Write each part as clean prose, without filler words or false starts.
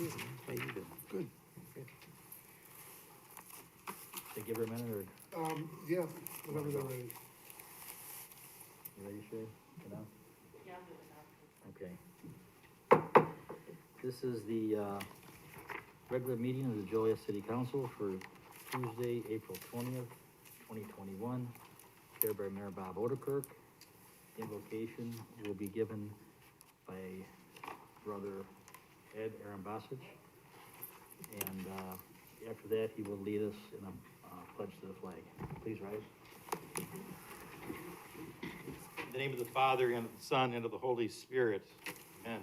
How you doing? Good. They give her a minute, or Yeah, whenever they're ready. you ready, Sherry? You know? Yeah. Okay. This is the, regular meeting of the Joliet City Council for Tuesday, April 20th, 2021. Chaired by Mayor Bob Odekirk. Invocation will be given by Brother Ed Arambasich. And, after that, he will lead us in a pledge to the flag. Please rise. In the name of the Father, and of the Son, and of the Holy Spirit. Amen.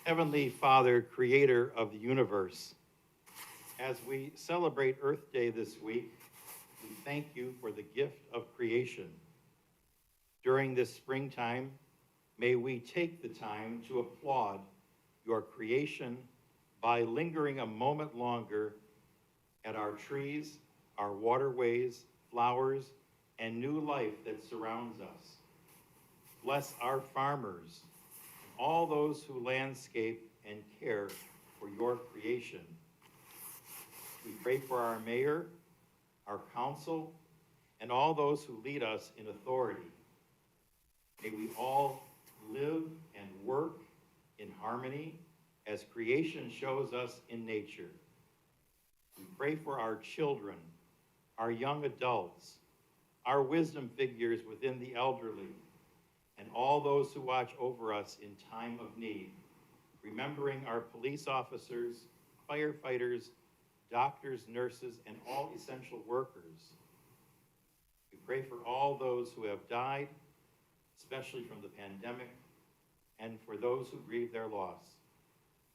Heavenly Father, creator of the universe, as we celebrate Earth Day this week, we thank you for the gift of creation. During this springtime, may we take the time to applaud your creation by lingering a moment longer at our trees, our waterways, flowers, and new life that surrounds us. Bless our farmers, and all those who landscape and care for your creation. We pray for our mayor, our council, and all those who lead us in authority. May we all live and work in harmony as creation shows us in nature. We pray for our children, our young adults, our wisdom figures within the elderly, and all those who watch over us in time of need, remembering our police officers, firefighters, doctors, nurses, and all essential workers. We pray for all those who have died, especially from the pandemic, and for those who grieve their loss.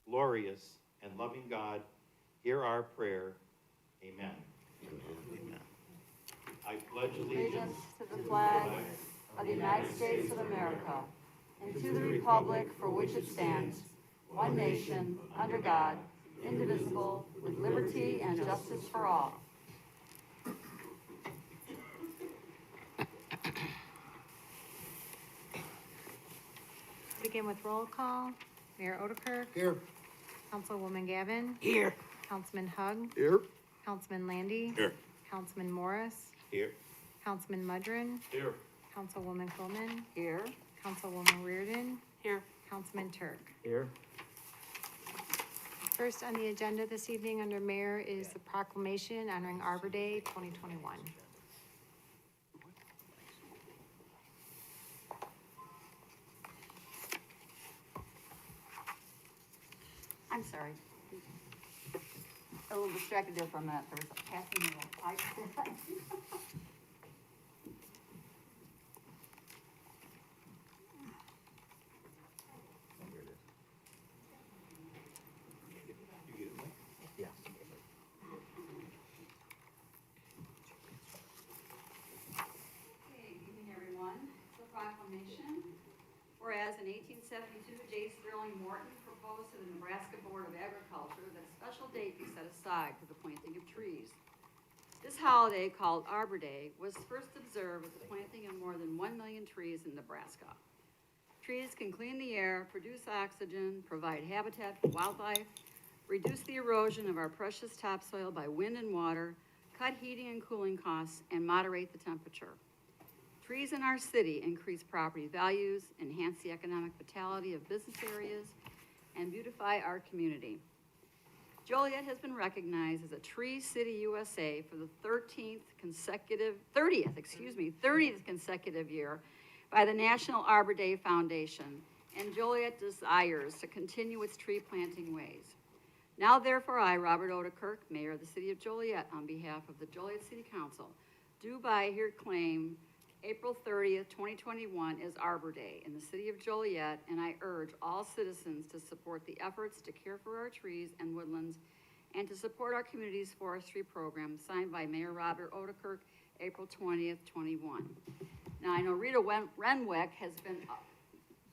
Glorious and loving God, hear our prayer. Amen. Amen. I pledge allegiance To the flag of the United States of America and to the republic for which it stands, one nation, under God, indivisible, with liberty and justice for all. Begin with roll call. Mayor Odekirk, Here. Councilwoman Gavin, Here. Councilman Hug, Here. Councilman Landy, Here. Councilman Morris, here. Councilman Mudrin, Here. Councilwoman Coleman, Here. Councilwoman Reardon, Here. Councilman Turk. Here. First on the agenda this evening under mayor is the proclamation honoring Arbor Day 2021. I'm sorry. A little distracted there for a minute. There was a passing of a pipe. Here it is. You get it, Mike? Yes. Okay, good evening, everyone. The proclamation. Whereas in 1872, J. Sterling Morton proposed to the Nebraska Board of Agriculture that a special date be set aside for the planting of trees. This holiday, called Arbor Day, was first observed with the planting of more than 1 million trees in Nebraska. Trees can clean the air, produce oxygen, provide habitat for wildlife, reduce the erosion of our precious topsoil by wind and water, cut heating and cooling costs, and moderate the temperature. Trees in our city increase property values, enhance the economic vitality of business areas, and beautify our community. Joliet has been recognized as a Tree City USA for the 30th consecutive year by the National Arbor Day Foundation, and Joliet desires to continue its tree planting ways. Now therefore I, Robert Odekirk, Mayor of the City of Joliet, on behalf of the Joliet City Council, do by here claim April 30th, 2021 is Arbor Day in the city of Joliet, and I urge all citizens to support the efforts to care for our trees and woodlands and to support our community's forestry program, signed by Mayor Robert Odekirk, April 20th, 21. Now, I know Rita Renwick has been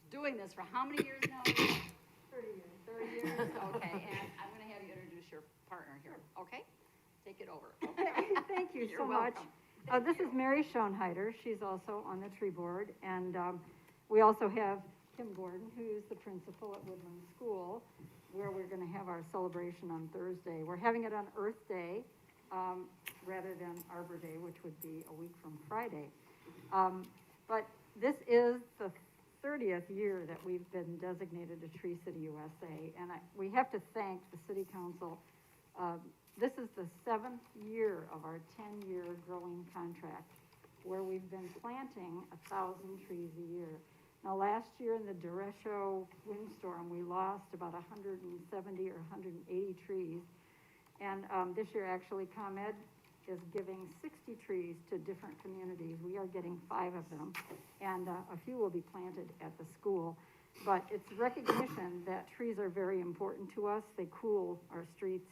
doing this for how many years now? 30 years. 30 years, okay, and I'm gonna have you introduce your partner here, okay? Take it over. Okay. Thank you You're so much. welcome. This is Mary Schoenheider. She's also on the tree board. And we also have Kim Gordon, who's the principal at Woodland School. where we're gonna have our celebration on Thursday. We're having it on Earth Day, rather than Arbor Day, which would be a week from Friday. But this is the 30th year that we've been designated a Tree City USA, and we have to thank the City Council. This is the 7th year of our 10-year growing contract, where we've been planting 1,000 trees a year. Now, last year in the derecho windstorm, we lost about 170 or 180 trees. And this year, actually, ComEd is giving 60 trees to different communities. We are getting 5 of them, and a few will be planted at the school. But it's recognition that trees are very important to us. They cool our streets.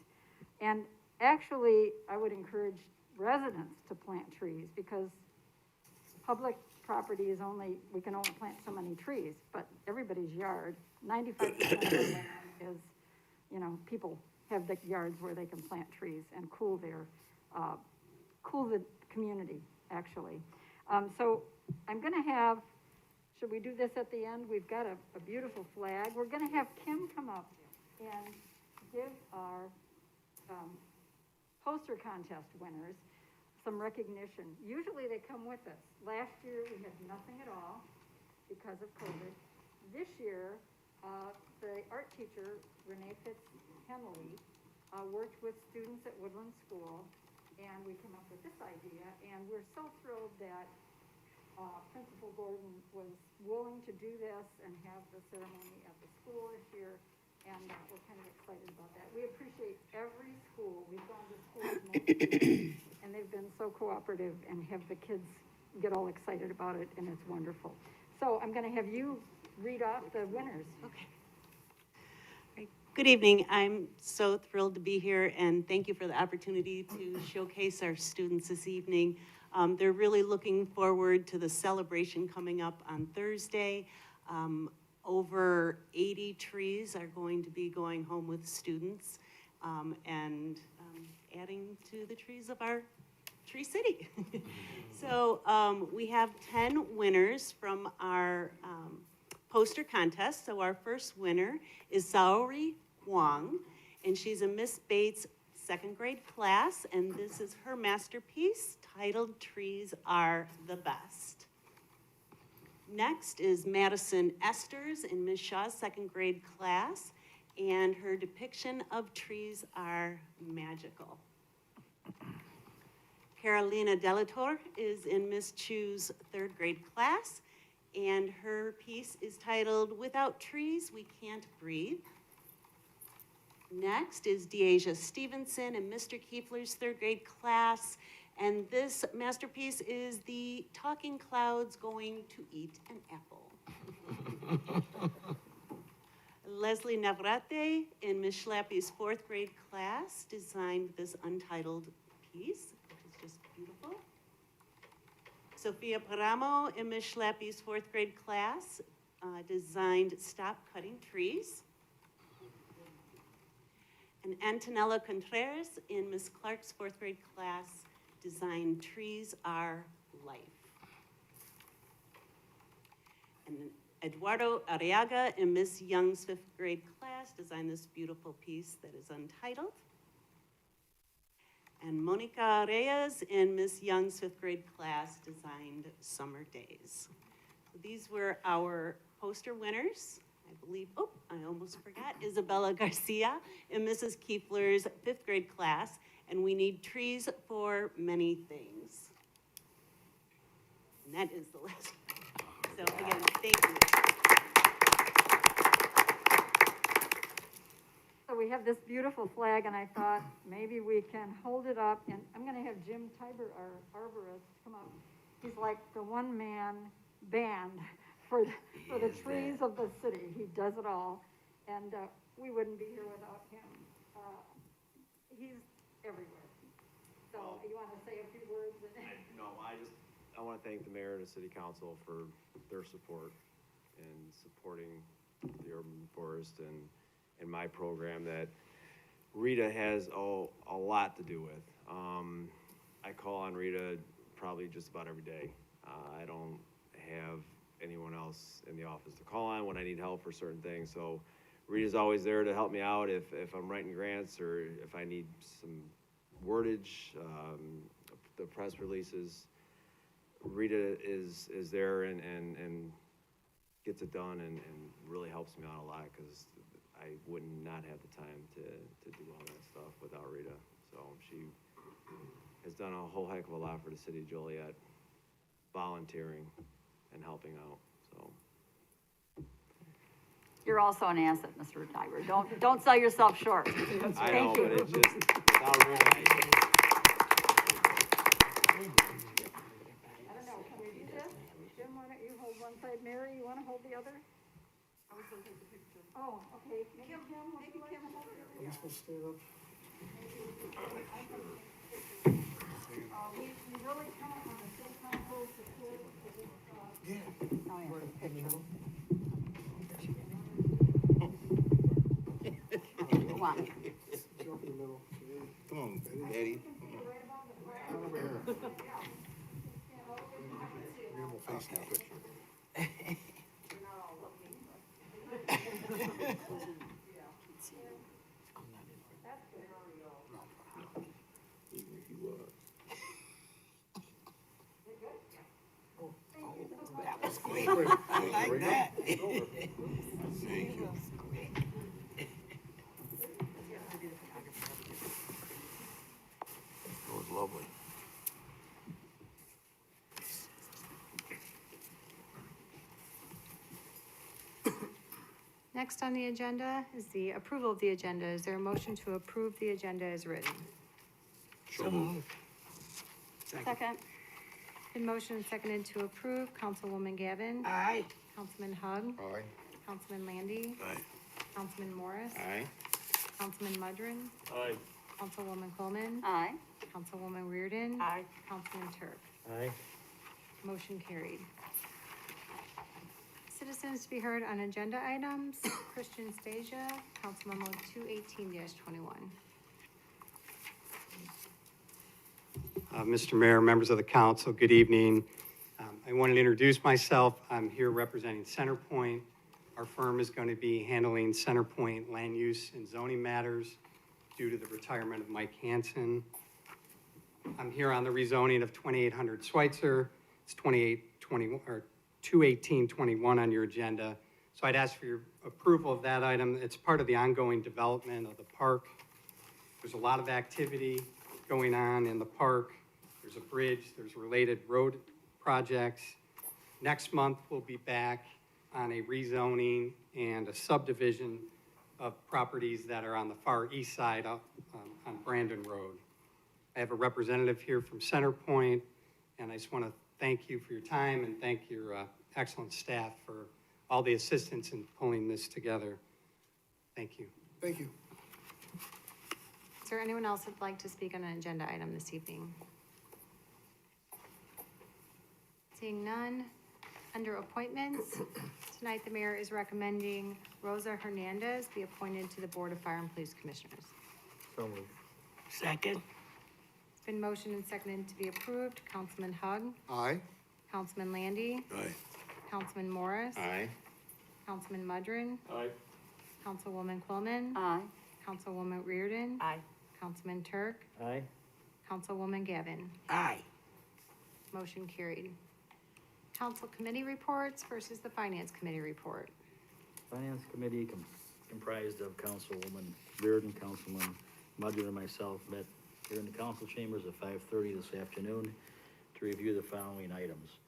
And actually, I would encourage residents to plant trees, because public property is we can only plant so many trees, but everybody's yard, 95% of the land is, people have the yards where they can plant trees and cool the community, actually. So I'm gonna have, should we do this at the end? We've got a beautiful flag. We're gonna have Kim come up and give our poster contest winners some recognition. Usually they come with us. Last year we had nothing at all because of COVID. This year, the art teacher, Renee Fitz-Henley, worked with students at Woodland School, and we came up with this idea, and we're so thrilled that Principal Gordon was willing to do this and have the ceremony at the school this year, and we're kind of excited about that. We appreciate every school. We've gone to schools most years, and they've been so cooperative and have the kids get all excited about it, and it's wonderful. So I'm going to have you read off the winners. Okay. Right. Good evening. I'm so thrilled to be here, and thank you for the opportunity to showcase our students this evening. They're really looking forward to the celebration coming up on Thursday. Over 80 trees are going to be going home with students and adding to the trees of our Tree City. So we have 10 winners from our poster contest. So our first winner is Saori Huang, and she's a Miss Bates 2nd grade class, and this is her masterpiece titled Trees Are the Best. Next is Madison Esters in Ms. Shaw's 2nd grade class, and her depiction of trees are magical. Carolina Delator is in Ms. Chu's 3rd grade class, and her piece is titled Without Trees, We Can't Breathe. Next is Deasia Stevenson in Mr. Kiefler's 3rd grade class, and this masterpiece is the Talking Clouds Going to Eat an Apple. Leslie Navrate in Ms. Schlappy's 4th grade class designed this untitled piece, which is just beautiful. Sophia Paramo in Ms. Schlappy's 4th grade class designed Stop Cutting Trees. And Antonella Contreras in Ms. Clark's 4th grade class designed Trees Are Life. And Eduardo Arriaga in Ms. Young's 5th grade class designed this beautiful piece that is untitled. And Monica Reyes in Ms. Young's 5th grade class designed Summer Days. So these were our poster winners. I believe, I almost forgot, Isabella Garcia in Mrs. Kiefler's 5th grade class, and we need trees for many things. And that is the last one. So again, thank you. So we have this beautiful flag, and I thought maybe we can hold it up, and I'm going to have Jim Tiber, our arborist, come up. He's like the one-man band for the trees of the city. He does it all, and we wouldn't be here without him. He's everywhere. So you want to say a few words? I want to thank the mayor and the city council for their support in supporting the urban forest and my program that Rita has a lot to do with. I call on Rita probably just about every day. I don't have anyone else in the office to call on when I need help for certain things. So Rita's always there to help me out if I'm writing grants or if I need some wordage, the press releases. Rita is there and gets it done and really helps me out a lot, because I would not have the time to do all that stuff without Rita. So she has done a whole heck of a lot for the city of Joliet, volunteering and helping out, so. You're also an asset, Mr. Tiber. Don't sell yourself short. I know, Thank but you. it's just, without Rita, I don't know, can we do this? Jim, why don't you hold one side, Mary, you wanna hold the other? I was gonna take the picture. Oh, okay. Maybe Kim, would you like to hold it? Are you supposed to stand up? We really count on the city council support for this, Yeah. Oh, yeah, picture. Come on. Jump in the middle. Come on, Eddie. Come over here. Beautiful face now, picture. That was quick. I like that. Thank you. That was lovely. Next on the agenda is the approval of the agenda. Is there a motion to approve the agenda as written? So moved. Second. Been motion and seconded to approve. Councilwoman Gavin. Aye. Councilman Hug. Aye. Councilman Landy. Aye. Councilman Morris. Aye. Councilman Mudrin. Aye. Councilwoman Coleman. Aye. Councilwoman Reardon. Aye. Councilman Turk. Aye. Motion carried. Citizens to be heard on agenda items. Christian Stasia, Council Memo 218-21. Mr. Mayor, members of the council, good evening. I wanted to introduce myself. I'm here representing CenterPoint. Our firm is going to be handling CenterPoint land use and zoning matters due to the retirement of Mike Hansen. I'm here on the rezoning of 2800 Schweitzer. It's 21821 on your agenda. So I'd ask for your approval of that item. It's part of the ongoing development of the park. There's a lot of activity going on in the park. There's a bridge, there's related road projects. Next month, we'll be back on a rezoning and a subdivision of properties that are on the far east side on Brandon Road. I have a representative here from CenterPoint, and I just want to thank you for your time and thank your excellent staff for all the assistance in pulling this together. Thank you. Thank you. Is there anyone else that'd like to speak on an agenda item this evening? Seeing none, under appointments, tonight the mayor is recommending Rosa Hernandez be appointed to the Board of Fire and Police Commissioners. So moved. Second. It's been motioned and seconded to be approved. Councilman Hug, Aye. Councilman Landy, Aye. Councilman Morris, Aye. Councilman Mudrin, Aye. Councilwoman Quillman, Aye. Councilwoman Reardon, Aye. Councilman Turk, Aye. Councilwoman Gavin. Aye. Motion carried. Council committee reports versus the Finance Committee report. Finance Committee comprised of Councilwoman Reardon, Councilman Mudger, and myself met here in the council chambers at 5:30 this afternoon to review the following items.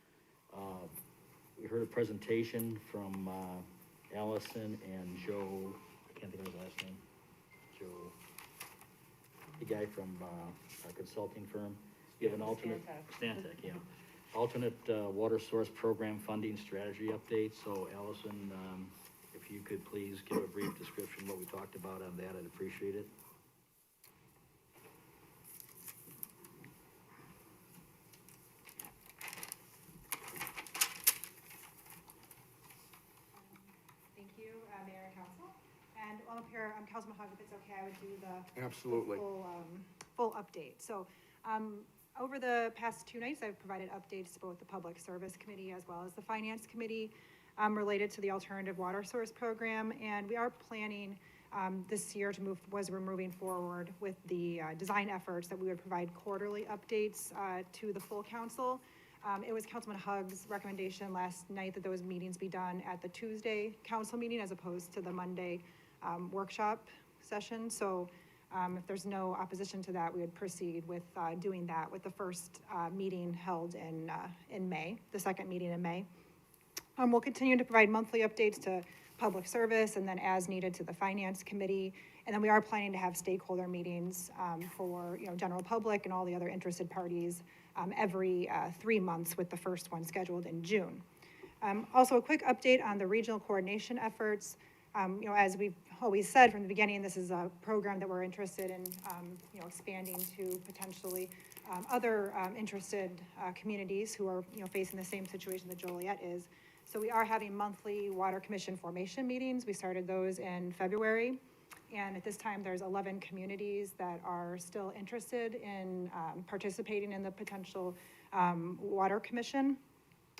We heard a presentation from Allison and Joe, I can't think of his last name, Joe, the guy from our consulting firm. We have an alternate, Stantec, yeah. Alternate water source program funding strategy update. So Allison, if you could please give a brief description of what we talked about on that, I'd appreciate it. Thank you, Mayor and Council. And while I'm here, Councilman Hogg, if it's okay, I would do the Absolutely. full update. So, over the past 2 nights, I've provided updates to both the Public Service Committee as well as the Finance Committee. related to the alternative water source program, and we are planning this year to we're moving forward with the design efforts that we would provide quarterly updates to the full council. It was Councilman Hugg's recommendation last night that those meetings be done at the Tuesday council meeting as opposed to the Monday workshop session. So if there's no opposition to that, we would proceed with doing that with the first meeting held in May, the second meeting in May. We'll continue to provide monthly updates to public service and then as needed to the finance committee. And then we are planning to have stakeholder meetings for general public and all the other interested parties every 3 months, with the first one scheduled in June. Also, a quick update on the regional coordination efforts. As we've always said from the beginning, this is a program that we're interested in expanding to potentially other interested communities who are facing the same situation that Joliet is. So we are having monthly Water Commission formation meetings. We started those in February. And at this time, there's 11 communities that are still interested in participating in the potential Water Commission.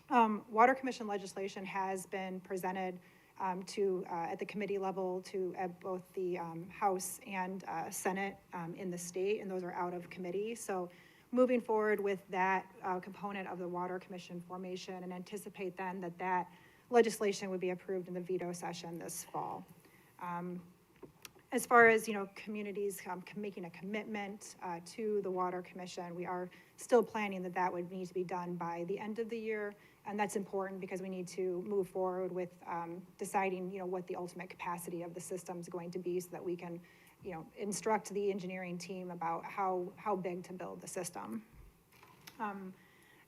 Water Commission legislation has been presented at the committee level at both the House and Senate in the state, and those are out of committee. So moving forward with that component of the Water Commission formation, and anticipate then that legislation would be approved in the veto session this fall. As far as communities making a commitment to the Water Commission, we are still planning that would need to be done by the end of the year, and that's important because we need to move forward with deciding what the ultimate capacity of the system is going to be, so that we can instruct the engineering team about how big to build the system.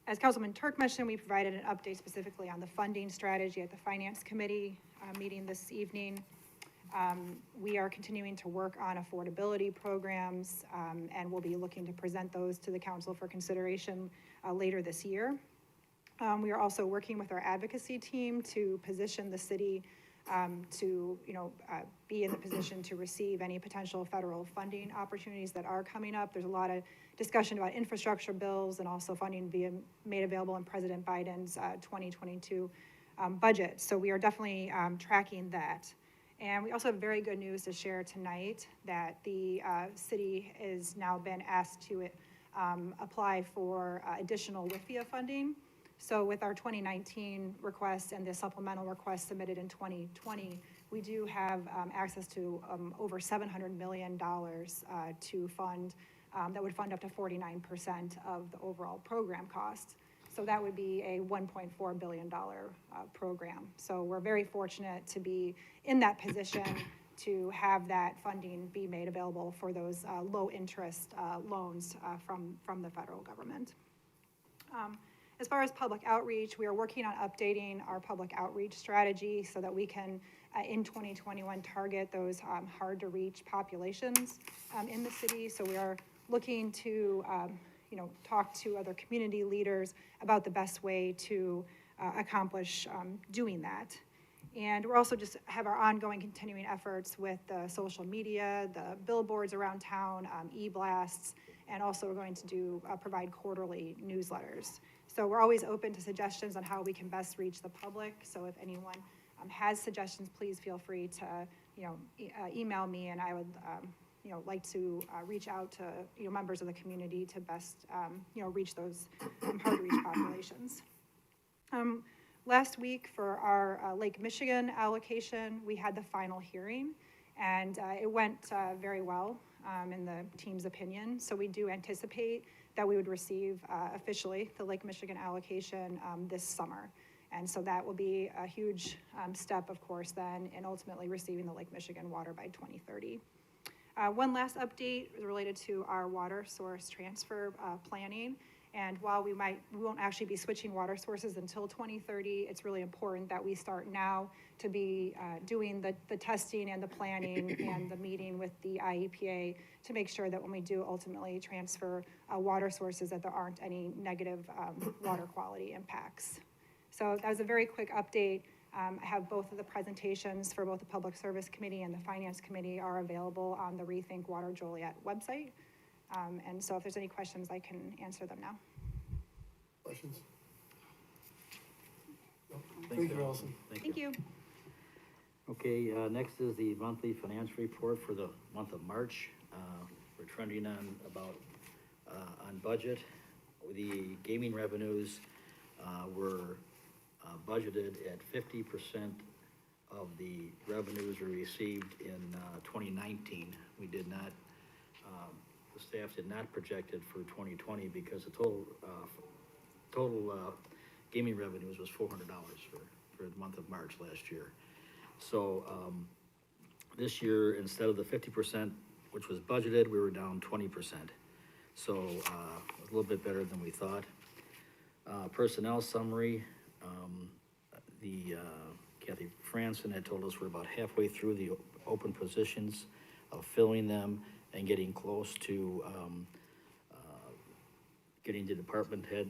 As Councilman Turk mentioned, we provided an update specifically on the funding strategy at the Finance Committee meeting this evening. We are continuing to work on affordability programs, and we'll be looking to present those to the council for consideration later this year. We are also working with our advocacy team to position the city to be in the position to receive any potential federal funding opportunities that are coming up. There's a lot of discussion about infrastructure bills and also funding being made available in President Biden's 2022 budget. So we are definitely tracking that. And we also have very good news to share tonight that the city has now been asked to apply for additional WIFIA funding. So with our 2019 request and the supplemental request submitted in 2020, we do have access to over $700 million to fund, that would fund up to 49% of the overall program cost. So that would be a $1.4 billion program. So we're very fortunate to be in that position to have that funding be made available for those low interest loans from the federal government. As far as public outreach, we are working on updating our public outreach strategy so that we can, in 2021, target those hard to reach populations in the city. So we are looking to talk to other community leaders about the best way to accomplish doing that. And we're also just have our ongoing continuing efforts with the social media, the billboards around town, e-blasts, and also we're going to provide quarterly newsletters. So we're always open to suggestions on how we can best reach the public. So if anyone has suggestions, please feel free to email me, and I would like to reach out to members of the community to best reach those hard to reach populations. Last week for our Lake Michigan allocation, we had the final hearing, and it went very well in the team's opinion. So we do anticipate that we would receive officially the Lake Michigan allocation this summer. And so that will be a huge step, of course, then, in ultimately receiving the Lake Michigan water by 2030. One last update related to our water source transfer planning. And while we won't actually be switching water sources until 2030, it's really important that we start now to be doing the testing and the planning and the meeting with the IEPA to make sure that when we do ultimately transfer water sources, that there aren't any negative water quality impacts. So that was a very quick update. I have both of the presentations for both the Public Service Committee and the Finance Committee are available on the Rethink Water Joliet website. And so if there's any questions, I can answer them now. Questions? Thank you, Allison. Thank you. Okay, next is the monthly financial report for the month of March. We're trending on budget. The gaming revenues, were, budgeted at 50% of the revenues we received in, 2019. We did not, the staff did not project it for 2020 because the total gaming revenues was $400 for the month of March last year. So, this year, instead of the 50%, which was budgeted, we were down 20%. So, a little bit better than we thought. Personnel summary, Kathy Franson had told us we're about halfway through the open positions of filling them and getting close to, getting the department head,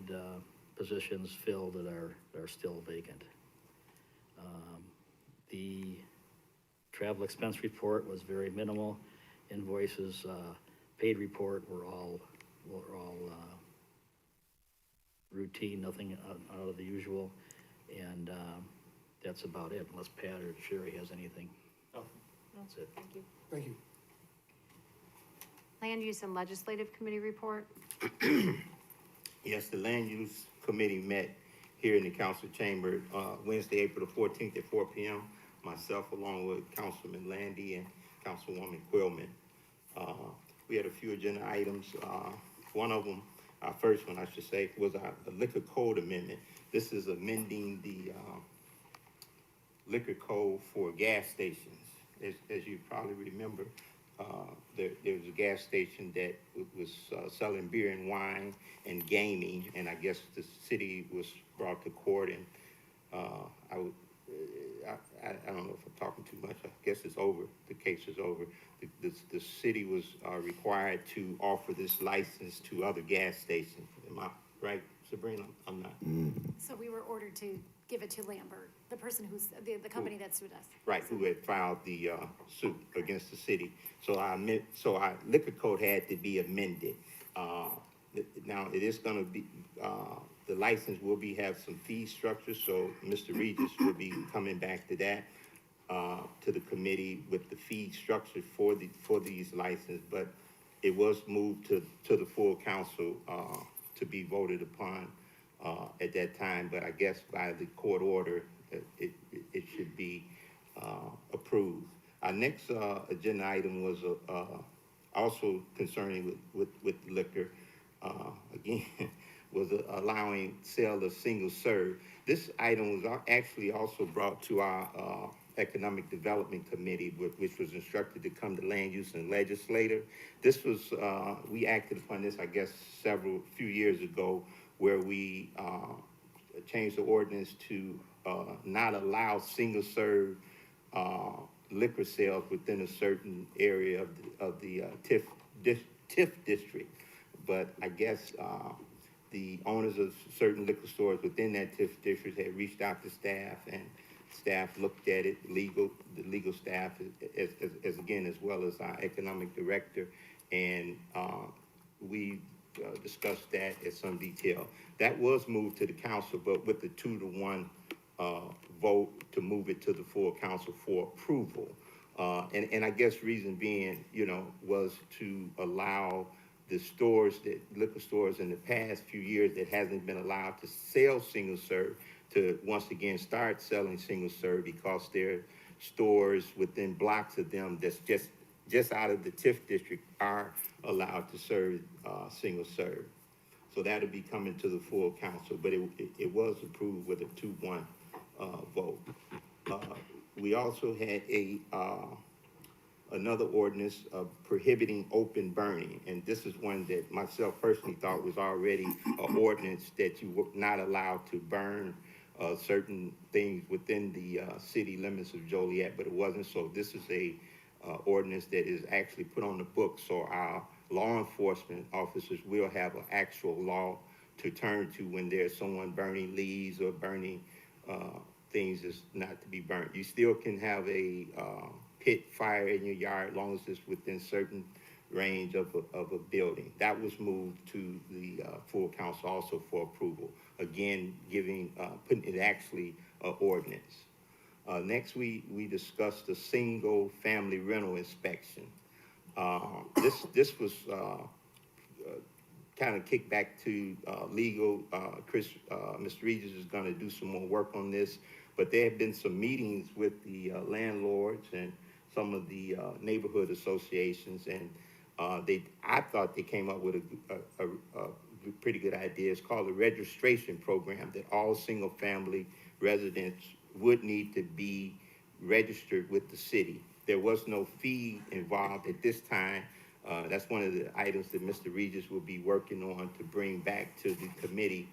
positions filled that are still vacant. The travel expense report was very minimal. Invoices, paid report were all routine, nothing out of the usual. And, that's about it, unless Pat or Sherry has anything. No. That's it. Thank you. Thank you. Land Use and Legislative Committee report. Yes, the Land Use Committee met here in the council chamber, Wednesday, April the 14th at 4 p.m. Myself, along with Councilman Landy and Councilwoman Quillman. We had a few agenda items. One of them, our first one, I should say, was our liquor code amendment. This is amending the liquor code for gas stations. As you probably remember, there was a gas station that was selling beer and wine and gaming, and I guess the city was brought to court, and I don't know if I'm talking too much. I guess it's over. The case is over. The city was required to offer this license to other gas stations. Am I right, Sabrina? I'm not. So we were ordered to give it to Lambert, the person who's, the company that sued us. Right, who had filed the suit against the city. So our liquor code had to be amended. Now, it is gonna be, the license will have some fee structures, so Mr. Regis will be coming back to that, to the committee with the fee structure for these licenses, but it was moved to the full council, to be voted upon, at that time, but I guess by the court order, it should be, approved. Our next, agenda item was, also concerning with liquor, again, was allowing sale of single serve. This item was actually also brought to our, Economic Development Committee, which was instructed to come to Land Use and Legislative. This was, we acted upon this, I guess, few years ago, where we, changed the ordinance to, not allow single serve, liquor sales within a certain area of the TIF district. But I guess, the owners of certain liquor stores within that TIF district had reached out to staff, and staff looked at it, the legal staff, as well as our economic director, and we discussed that in some detail. That was moved to the council, but with the 2-to-1 vote to move it to the full council for approval. And I guess reason being, was to allow the liquor stores in the past few years that hasn't been allowed to sell single serve to once again start selling single serve, because there are stores within blocks of them that's just out of the TIF district are allowed to serve single serve. So that'll be coming to the full council, but it was approved with a 2-1 vote. We also had another ordinance of prohibiting open burning, and this is one that myself personally thought was already an ordinance that you were not allowed to burn certain things within the city limits of Joliet, but it wasn't. So this is a ordinance that is actually put on the books, so our law enforcement officers will have an actual law to turn to when there's someone burning leaves or burning things that's not to be burnt. You still can have a pit fire in your yard as long as it's within certain range of a building. That was moved to the full council also for approval. Again, putting it actually ordinance. Next, we discussed the single-family rental inspection. This was, kind of kicked back to, legal. Mr. Regis is gonna do some more work on this, but there have been some meetings with the landlords and some of the neighborhood associations, and I thought they came up with a pretty good idea. It's called a registration program that all single-family residents would need to be registered with the city. There was no fee involved at this time. That's one of the items that Mr. Regis will be working on to bring back to the committee,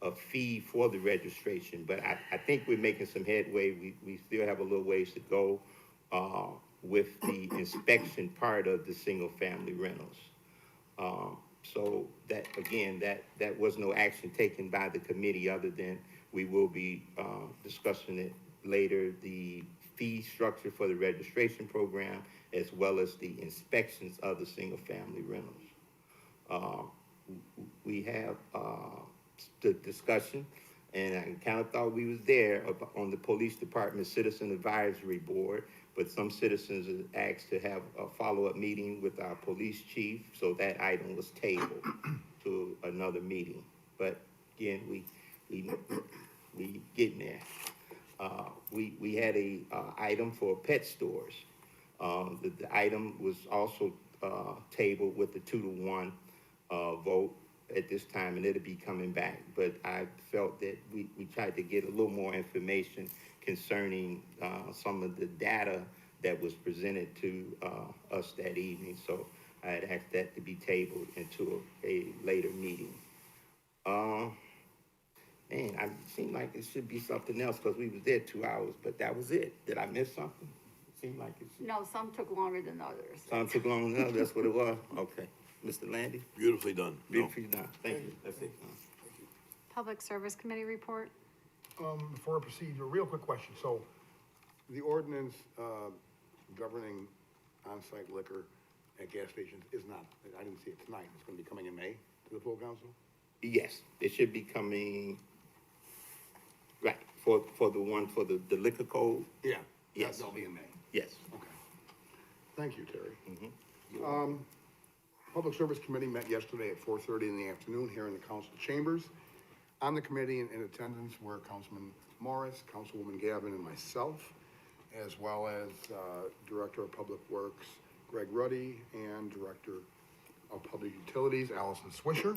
a fee for the registration. But I think we're making some headway. We still have a little ways to go with the inspection part of the single-family rentals. So that, again, that was no action taken by the committee other than we will be discussing it later, the fee structure for the registration program, as well as the inspections of the single-family rentals. We have the discussion, and I kind of thought we was there on the police department citizen advisory board, but some citizens asked to have a follow-up meeting with our police chief, so that item was tabled to another meeting. But again, we getting there. We had a item for pet stores. The item was also tabled with the 2-to-1 vote at this time, and it'll be coming back. But I felt that we tried to get a little more information concerning some of the data that was presented to us that evening. So I had asked that to be tabled into a later meeting. Man, it seemed like it should be something else because we was there 2 hours, but that was it. Did I miss something? It seemed like it should. No, some took longer than others. Some took longer than others, that's what it was? Okay. Mr. Landy? Beautifully done. Beautifully done. Thank you. That's it. Public Service Committee report. Before I proceed, a real quick question. So, the ordinance, governing on-site liquor at gas stations is not, I didn't see it tonight. It's gonna be coming in May to the full council? Yes, it should be coming, right, for the liquor code? Yeah. Yes. That'll be in May. Yes. Okay. Thank you, Terry. Public Service Committee met yesterday at 4:30 in the afternoon here in the council chambers. On the committee in attendance were Councilman Morris, Councilwoman Gavin, and myself, as well as Director of Public Works Greg Ruddy and Director of Public Utilities Allison Swisher,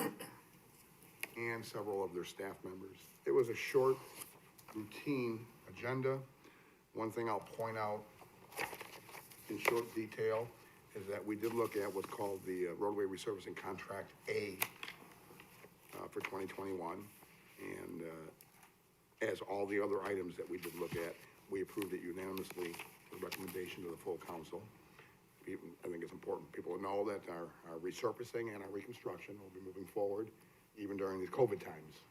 and several of their staff members. It was a short, routine agenda. One thing I'll point out in short detail is that we did look at what's called the roadway resurfacing contract A for 2021. And as all the other items that we did look at, we approved it unanimously for recommendation to the full council. I think it's important people to know that our resurfacing and our reconstruction will be moving forward even during these COVID times,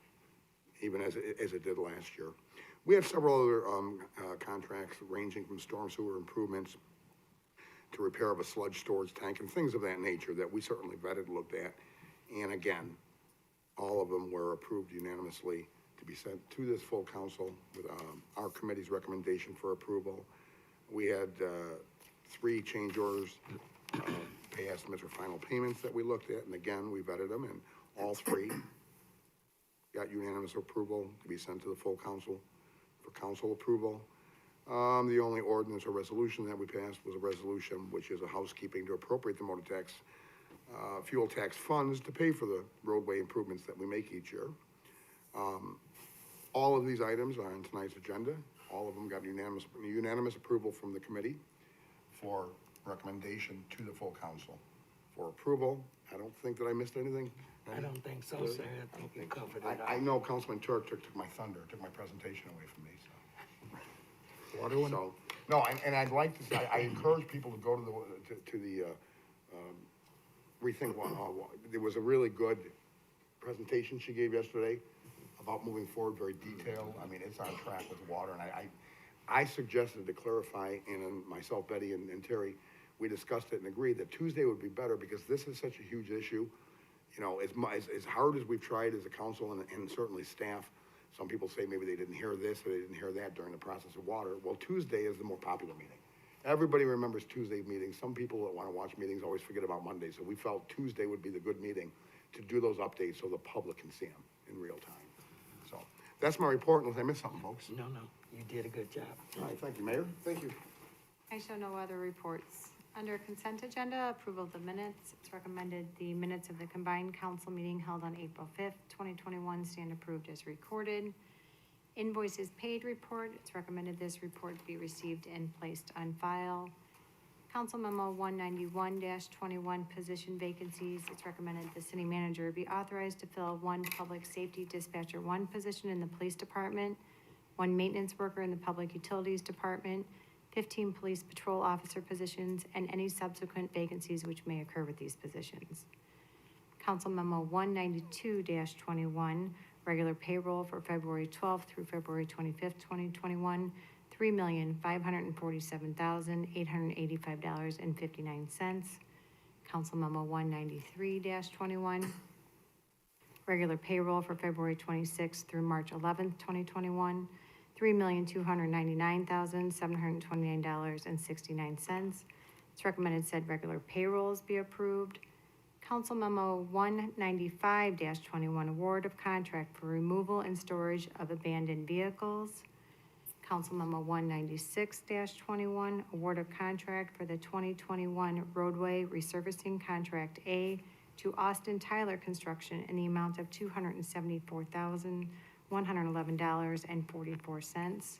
even as it did last year. We have several other contracts ranging from storm sewer improvements to repair of a sludge storage tank and things of that nature that we certainly vetted, looked at. And again, all of them were approved unanimously to be sent to this full council with our committee's recommendation for approval. We had 3 change orders, pay estimates or final payments that we looked at, and again, we vetted them, and all 3 got unanimous approval to be sent to the full council for council approval. The only ordinance or resolution that we passed was a resolution which is a housekeeping to appropriate the motor tax, fuel tax funds to pay for the roadway improvements that we make each year. All of these items are on tonight's agenda. All of them got unanimous approval from the committee for recommendation to the full council for approval. I don't think that I missed anything. I don't think so, sir. I think you covered it. I know Councilman Turk took my thunder, took my presentation away from me, so. So, no, and I'd like to say, I encourage people to go to the rethink one. There was a really good presentation she gave yesterday about moving forward, very detailed. I mean, it's on track with water, and I suggested to clarify, and myself, Betty, and Terry, we discussed it and agreed that Tuesday would be better because this is such a huge issue. You know, as hard as we've tried as a council and certainly staff Some people say maybe they didn't hear this or they didn't hear that during the process of water. Well, Tuesday is the more popular meeting. Everybody remembers Tuesday meetings. Some people that want to watch meetings always forget about Monday, so we felt Tuesday would be the good meeting to do those updates so the public can see them in real time. So, that's my report, unless I missed something, folks. No, you did a good job. All right, thank you, Mayor. Thank you. I show no other reports. Under consent agenda, approval of the minutes, it's recommended the minutes of the combined council meeting held on April 5th, 2021 stand approved as recorded. Invoices paid report, it's recommended this report be received and placed on file. Council memo 191-21 position vacancies, it's recommended the city manager be authorized to fill 1 public safety dispatcher 1 position in the police department, 1 maintenance worker in the public utilities department, 15 police patrol officer positions, and any subsequent vacancies which may occur with these positions. Council memo 192-21, regular payroll for February 12th through February 25th, 2021, $3,547,885.59. Council memo 193-21, regular payroll for February 26th through March 11th, 2021, $3,299,729.69. It's recommended said regular payrolls be approved. Council memo 195-21, award of contract for removal and storage of abandoned vehicles. Council memo 196-21, award of contract for the 2021 roadway resurfacing contract A to Austin Tyler Construction in the amount of $274,111.44.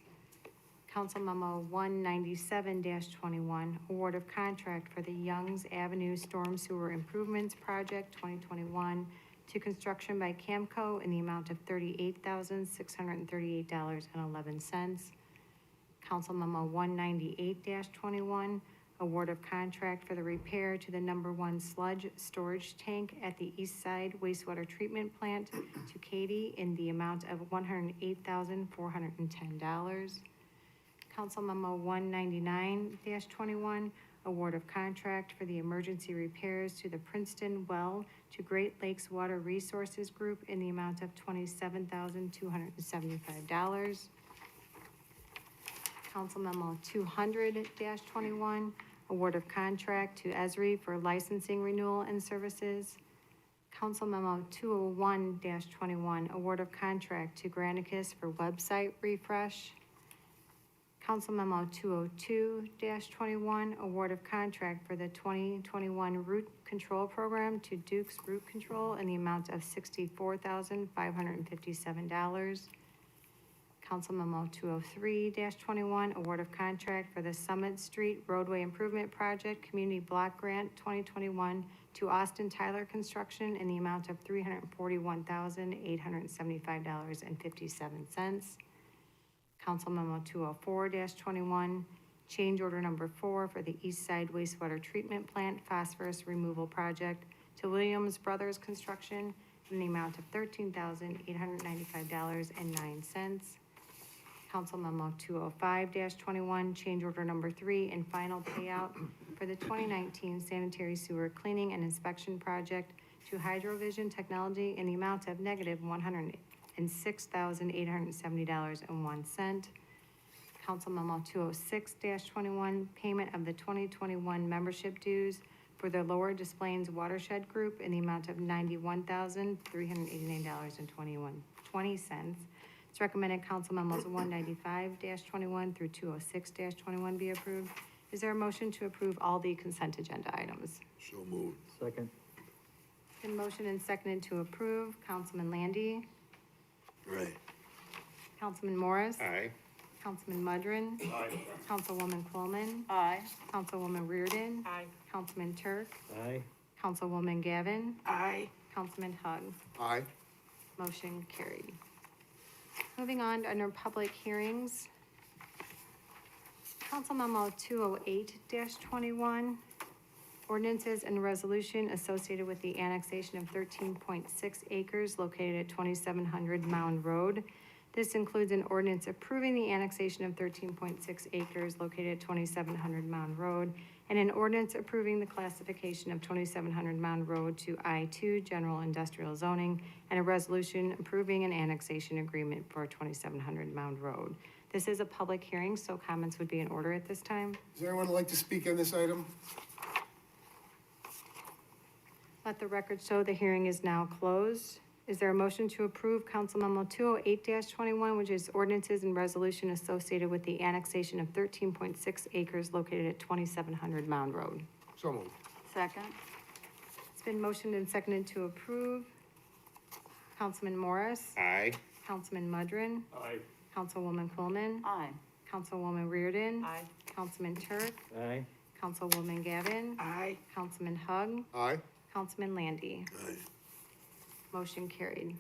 Council memo 197-21, award of contract for the Youngs Avenue Storm Sewer Improvements Project 2021 to construction by Camco in the amount of $38,638.11. Council memo 198-21, award of contract for the repair to the number 1 sludge storage tank at the East Side Wastewater Treatment Plant to Katie in the amount of $108,410. Council memo 199-21, award of contract for the emergency repairs to the Princeton Well to Great Lakes Water Resources Group in the amount of $27,275. Council memo 200-21, award of contract to Esri for licensing renewal and services. Council memo 201-21, award of contract to Granicus for website refresh. Council memo 202-21, award of contract for the 2021 root control program to Duke's Root Control in the amount of $64,557. Council memo 203-21, award of contract for the Summit Street Roadway Improvement Project Community Block Grant 2021 to Austin Tyler Construction in the amount of $341,875.57. Council memo 204-21, change order number 4 for the East Side Wastewater Treatment Plant Phosphorus Removal Project to Williams Brothers Construction in the amount of $13,895.09. Council memo 205-21, change order number 3 and final payout for the 2019 sanitary sewer cleaning and inspection project to Hydrovision Technology in the amount of negative $106,870.01. Council memo 206-21, payment of the 2021 membership dues for the Lower Des Plaines Watershed Group in the amount of $91,389.20. It's recommended council memos 195-21 through 206-21 be approved. Is there a motion to approve all the consent agenda items? So moved. Second. Been motion and seconded to approve. Councilman Landy, Right. Councilman Morris. Aye. Councilman Mudrin. Aye. Councilwoman Coleman. Aye. Councilwoman Reardon. Aye. Councilman Turk. Aye. Councilwoman Gavin. Aye. Councilman Hug. Aye. Motion carried. Moving on to under public hearings. Council memo 208-21, ordinances and resolution associated with the annexation of 13.6 acres located at 2700 Mound Road. This includes an ordinance approving the annexation of 13.6 acres located at 2700 Mound Road and an ordinance approving the classification of 2700 Mound Road to I-2 General Industrial Zoning, and a resolution approving an annexation agreement for 2700 Mound Road. This is a public hearing, so comments would be in order at this time. Does anyone like to speak on this item? Let the record show the hearing is now closed. Is there a motion to approve Council Memo 208-21, which is ordinances and resolution associated with the annexation of 13.6 acres located at 2700 Mound Road? So moved. Second? It's been motioned and seconded to approve. Councilman Morris? Aye. Councilman Mudrin? Aye. Councilwoman Quillman? Aye. Councilwoman Reardon? Aye. Councilman Turk? Aye. Councilwoman Gavin? Aye. Councilman Hug? Aye. Councilman Landy? Aye. Motion carried.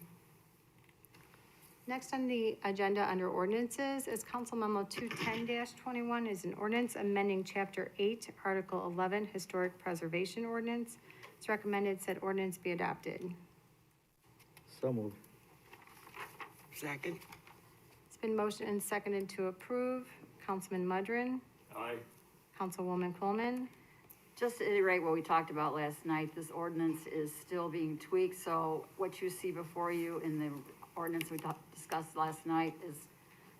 Next on the agenda under ordinances is Council Memo 210-21 is an ordinance amending Chapter 8, Article 11, Historic Preservation Ordinance. It's recommended said ordinance be adopted. So moved. Second. It's been motioned and seconded to approve. Councilman Mudrin? Aye. Councilwoman Coleman? Just to iterate what we talked about last night, this ordinance is still being tweaked, so what you see before you in the ordinance we discussed last night is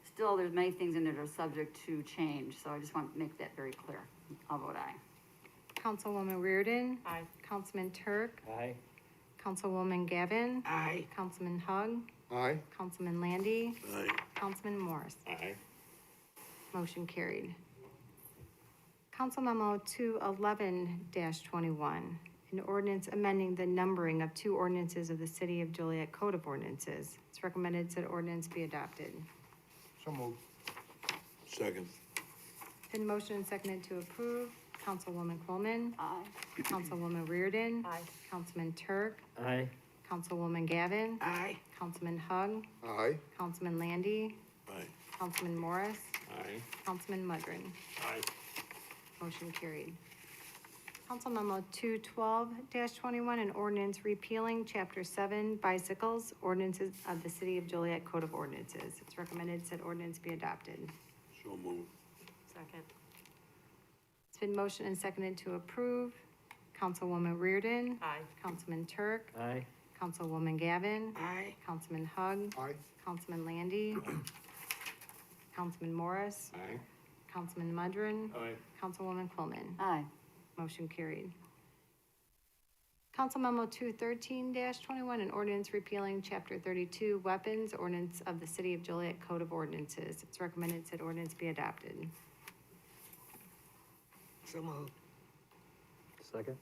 still, there's many things in there that are subject to change, so I just want to make that very clear. I'll vote aye. Councilwoman Reardon? Aye. Councilman Turk? Aye. Councilwoman Gavin? Aye. Councilman Hug? Aye. Councilman Landy? Aye. Councilman Morris? Aye. Motion carried. Council Memo 211-21, an ordinance amending the numbering of two ordinances of the City of Joliet Code of Ordinances. It's recommended said ordinance be adopted. So moved. Second. Been motioned and seconded to approve. Councilwoman Coleman? Aye. Councilwoman Reardon? Aye. Councilman Turk? Aye. Councilwoman Gavin? Aye. Councilman Hug? Aye. Councilman Landy? Aye. Councilman Morris? Aye. Councilman Mudrin? Aye. Motion carried. Council Memo 212-21, an ordinance repealing Chapter 7 bicycles, ordinances of the City of Joliet Code of Ordinances. It's recommended said ordinance be adopted. So moved. Second. It's been motioned and seconded to approve. Councilwoman Reardon? Aye. Councilman Turk? Aye. Councilwoman Gavin? Aye. Councilman Hug? Aye. Councilman Landy? Councilman Morris? Aye. Councilman Mudrin? Aye. Councilwoman Quillman? Aye. Motion carried. Council Memo 213-21, an ordinance repealing Chapter 32 weapons, ordinance of the City of Joliet Code of Ordinances. It's recommended said ordinance be adopted. So moved. Second.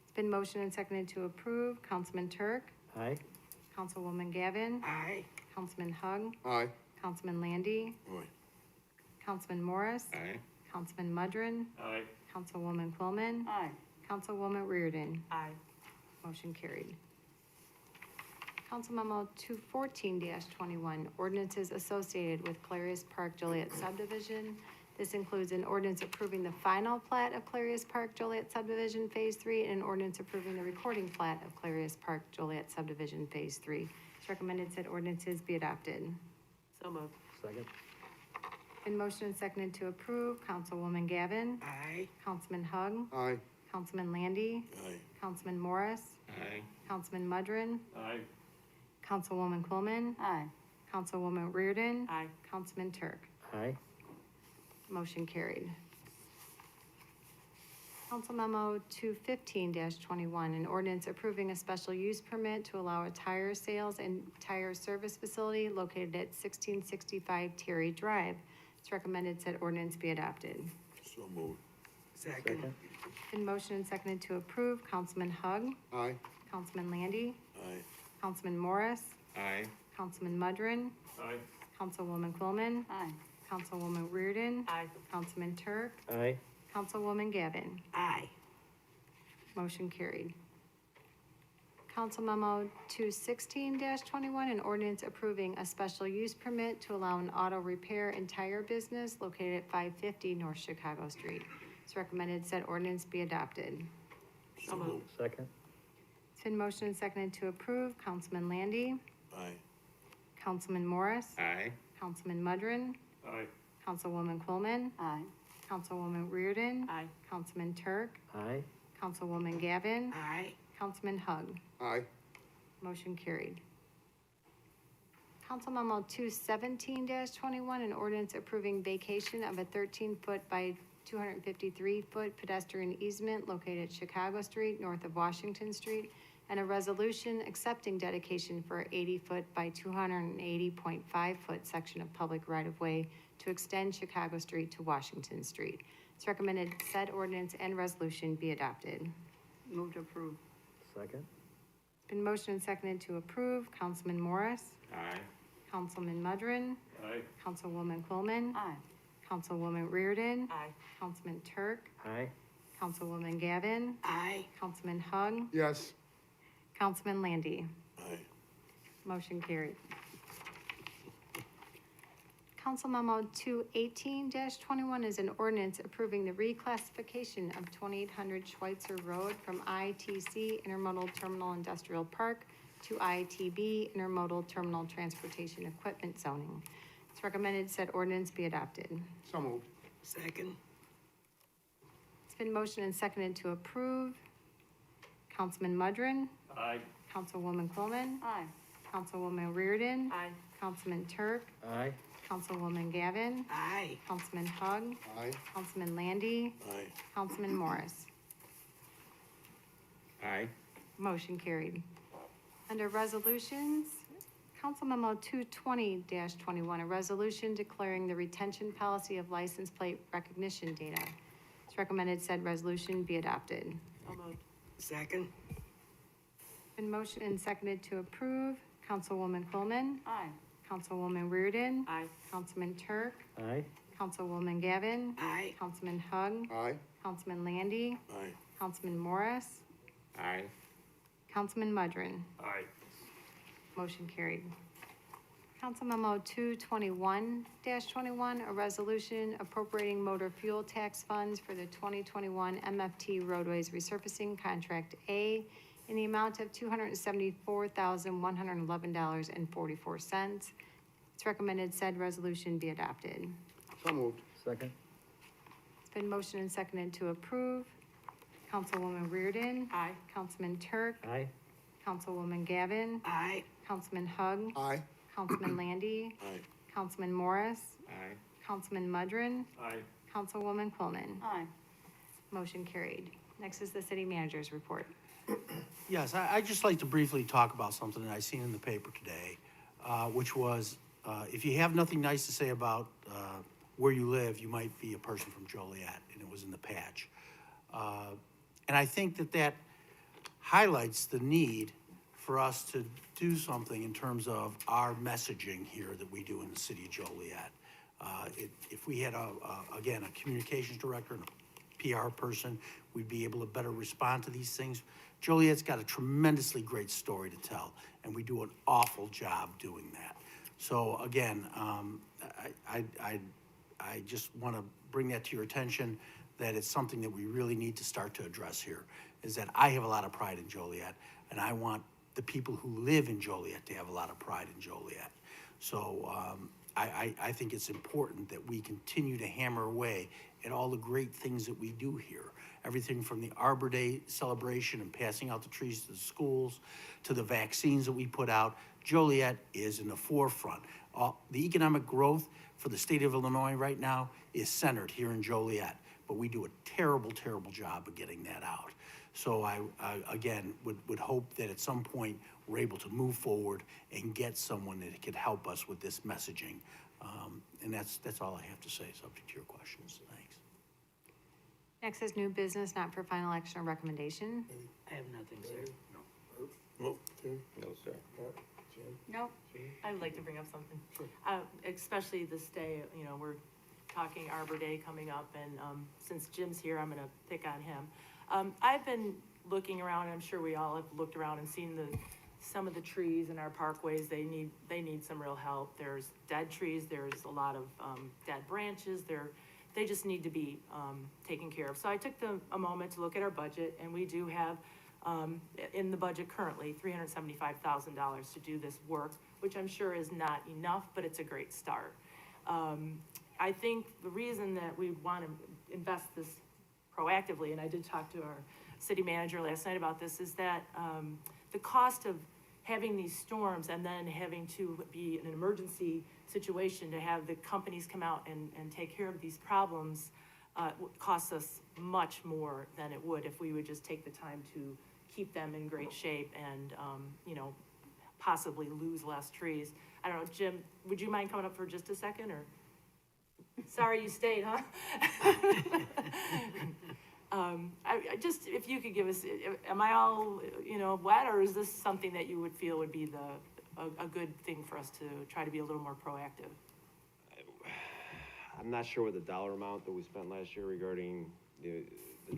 It's been motioned and seconded to approve. Councilman Turk? Aye. Councilwoman Gavin? Aye. Councilman Hug? Aye. Councilman Landy? Aye. Councilman Morris? Aye. Councilman Mudrin? Aye. Councilwoman Quillman? Aye. Councilwoman Reardon? Aye. Motion carried. Council Memo 214-21, ordinances associated with Clarius Park Joliet subdivision. This includes an ordinance approving the final plat of Clarius Park Joliet subdivision Phase 3 and an ordinance approving the recording plat of Clarius Park Joliet subdivision Phase 3. It's recommended said ordinances be adopted. So moved. Second. In motion and seconded to approve, Councilwoman Gavin, Aye. Councilman Hug, Aye. Councilman Landy, Aye. Councilman Morris, Aye. Councilman Mudrin, Aye. Councilwoman Quillman, Aye. Councilwoman Reardon, Aye. Councilman Turk. Aye. Motion carried. Council Memo 215-21, an ordinance approving a special use permit to allow a tire sales and tire service facility located at 1665 Terry Drive. It's recommended said ordinance be adopted. So moved. Second. Second. In motion and seconded to approve, Councilman Hug, Aye. Councilman Landy, Aye. Councilman Morris, Aye. Councilman Mudrin, Aye. Councilwoman Quillman, Aye. Councilwoman Reardon, Aye. Councilman Turk, Aye. Councilwoman Gavin. Aye. Motion carried. Council Memo 216-21, an ordinance approving a special use permit to allow an auto repair and tire business located at 550 North Chicago Street. It's recommended said ordinance be adopted. So moved. Second. It's been motioned and seconded to approve. Councilman Landy, Aye. Councilman Morris, Aye. Councilman Mudrin, Aye. Councilwoman Quillman, Aye. Councilwoman Reardon. Aye. Councilman Turk. Aye. Councilwoman Gavin. Aye. Councilman Hug. Aye. Motion carried. Council Memo 217-21, an ordinance approving vacation of a 13-foot by 253-foot pedestrian easement located at Chicago Street, north of Washington Street, and a resolution accepting dedication for 80-foot by 280.5-foot section of public right-of-way to extend Chicago Street to Washington Street. It's recommended said ordinance and resolution be adopted. Move to approve. Second. Been motioned and seconded to approve. Councilman Morris. Aye. Councilman Mudrin. Aye. Councilwoman Coleman. Aye. Councilwoman Reardon. Aye. Councilman Turk. Aye. Councilwoman Gavin. Aye. Councilman Hug. Yes. Councilman Landy. Aye. Motion carried. Council Memo 218-21 is an ordinance approving the reclassification of 2800 Schweitzer Road from ITC Intermodal Terminal Industrial Park to ITB Intermodal Terminal Transportation Equipment zoning. It's recommended said ordinance be adopted. So moved. Second. It's been motioned and seconded to approve. Councilman Mudrin. Aye. Councilwoman Coleman. Aye. Councilwoman Reardon. Aye. Councilman Turk. Aye. Councilwoman Gavin. Aye. Councilman Hug. Aye. Councilman Landy. Aye. Councilman Morris. Aye. Motion carried. Under resolutions, Council Memo 220-21, a resolution declaring the retention policy of license plate recognition data. It's recommended said resolution be adopted. So moved. Second. Been motioned and seconded to approve. Councilwoman Coleman. Aye. Councilwoman Reardon. Aye. Councilman Turk. Aye. Councilwoman Gavin. Aye. Councilman Hug. Aye. Councilman Landy. Aye. Councilman Morris. Aye. Councilman Mudrin. Aye. Motion carried. Council Memo 221-21, a resolution appropriating motor fuel tax funds for the 2021 MFT roadways resurfacing contract A in the amount of $274,111.44. It's recommended said resolution be adopted. So moved. Second. It's been motioned and seconded to approve. Councilwoman Reardon. Aye. Councilman Turk. Aye. Councilwoman Gavin. Aye. Councilman Hug. Aye. Councilman Landy. Aye. Councilman Morris. Aye. Councilman Mudrin. Aye. Councilwoman Coleman. Aye. Motion carried. Next is the city manager's report. Yes, I'd just like to briefly talk about something that I seen in the paper today, which was, if you have nothing nice to say about where you live, you might be a person from Joliet, and it was in the patch. And I think that highlights the need for us to do something in terms of our messaging here that we do in the city of Joliet. If we had, again, a communications director and a PR person, we'd be able to better respond to these things. Joliet's got a tremendously great story to tell, and we do an awful job doing that. So again, I just want to bring that to your attention, that it's something that we really need to start to address here, is that I have a lot of pride in Joliet, and I want the people who live in Joliet to have a lot of pride in Joliet. So I think it's important that we continue to hammer away at all the great things that we do here. Everything from the Arbor Day celebration and passing out the trees to the schools, to the vaccines that we put out. Joliet is in the forefront. The economic growth for the state of Illinois right now is centered here in Joliet, but we do a terrible, terrible job of getting that out. So I again, would hope that at some point we're able to move forward and get someone that could help us with this messaging. And that's all I have to say, subject to your questions. Thanks. Next is new business, not for final action or recommendation. I have nothing, sir. No, sir. No, I'd like to bring up something. Especially this day, you know, we're talking Arbor Day coming up, and since Jim's here, I'm gonna pick on him. I've been looking around, and I'm sure we all have looked around and seen some of the trees in our parkways. They need some real help. There's dead trees, there's a lot of dead branches, they just need to be taken care of. So I took a moment to look at our budget, and we do have in the budget currently $375,000 to do this work, which I'm sure is not enough, but it's a great start. I think the reason that we want to invest this proactively, and I did talk to our city manager last night about this, is that, the cost of having these storms and then having to be in an emergency situation to have the companies come out and take care of these problems, costs us much more than it would if we would just take the time to keep them in great shape and, you know, possibly lose less trees. I don't know, Jim, would you mind coming up for just a second, or? Sorry you stayed, huh? I just, if you could give us, am I all, you know, wet, or is this something that you would feel would be a good thing for us to try to be a little more proactive? I'm not sure what the dollar amount that we spent last year regarding the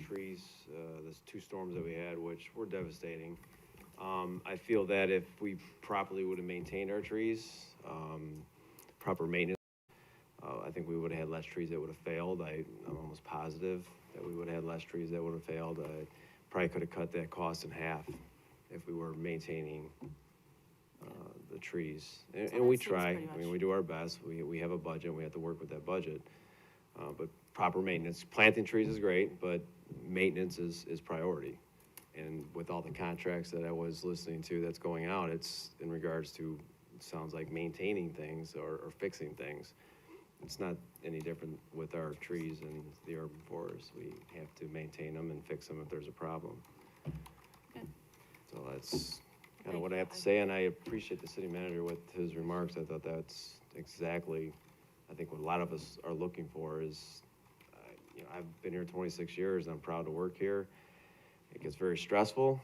trees, the 2 storms that we had, which were devastating. I feel that if we properly would have maintained our trees, proper maintenance, I think we would have had less trees that would have failed. I'm almost positive that we would have had less trees that would have failed. I probably could have cut that cost in half if we were maintaining the trees. And we try. I mean, we do our best. We have a budget. We have to work with that budget. But proper maintenance. Planting trees is great, but maintenance is priority. And with all the contracts that I was listening to that's going out, it's in regards to, it sounds like maintaining things or fixing things. It's not any different with our trees and the urban forests. We have to maintain them and fix them if there's a problem. Okay. So that's kind of what I have to say, and I appreciate the city manager with his remarks. I thought that's exactly, I think what a lot of us are looking for is, you know, I've been here 26 years, and I'm proud to work here. It gets very stressful,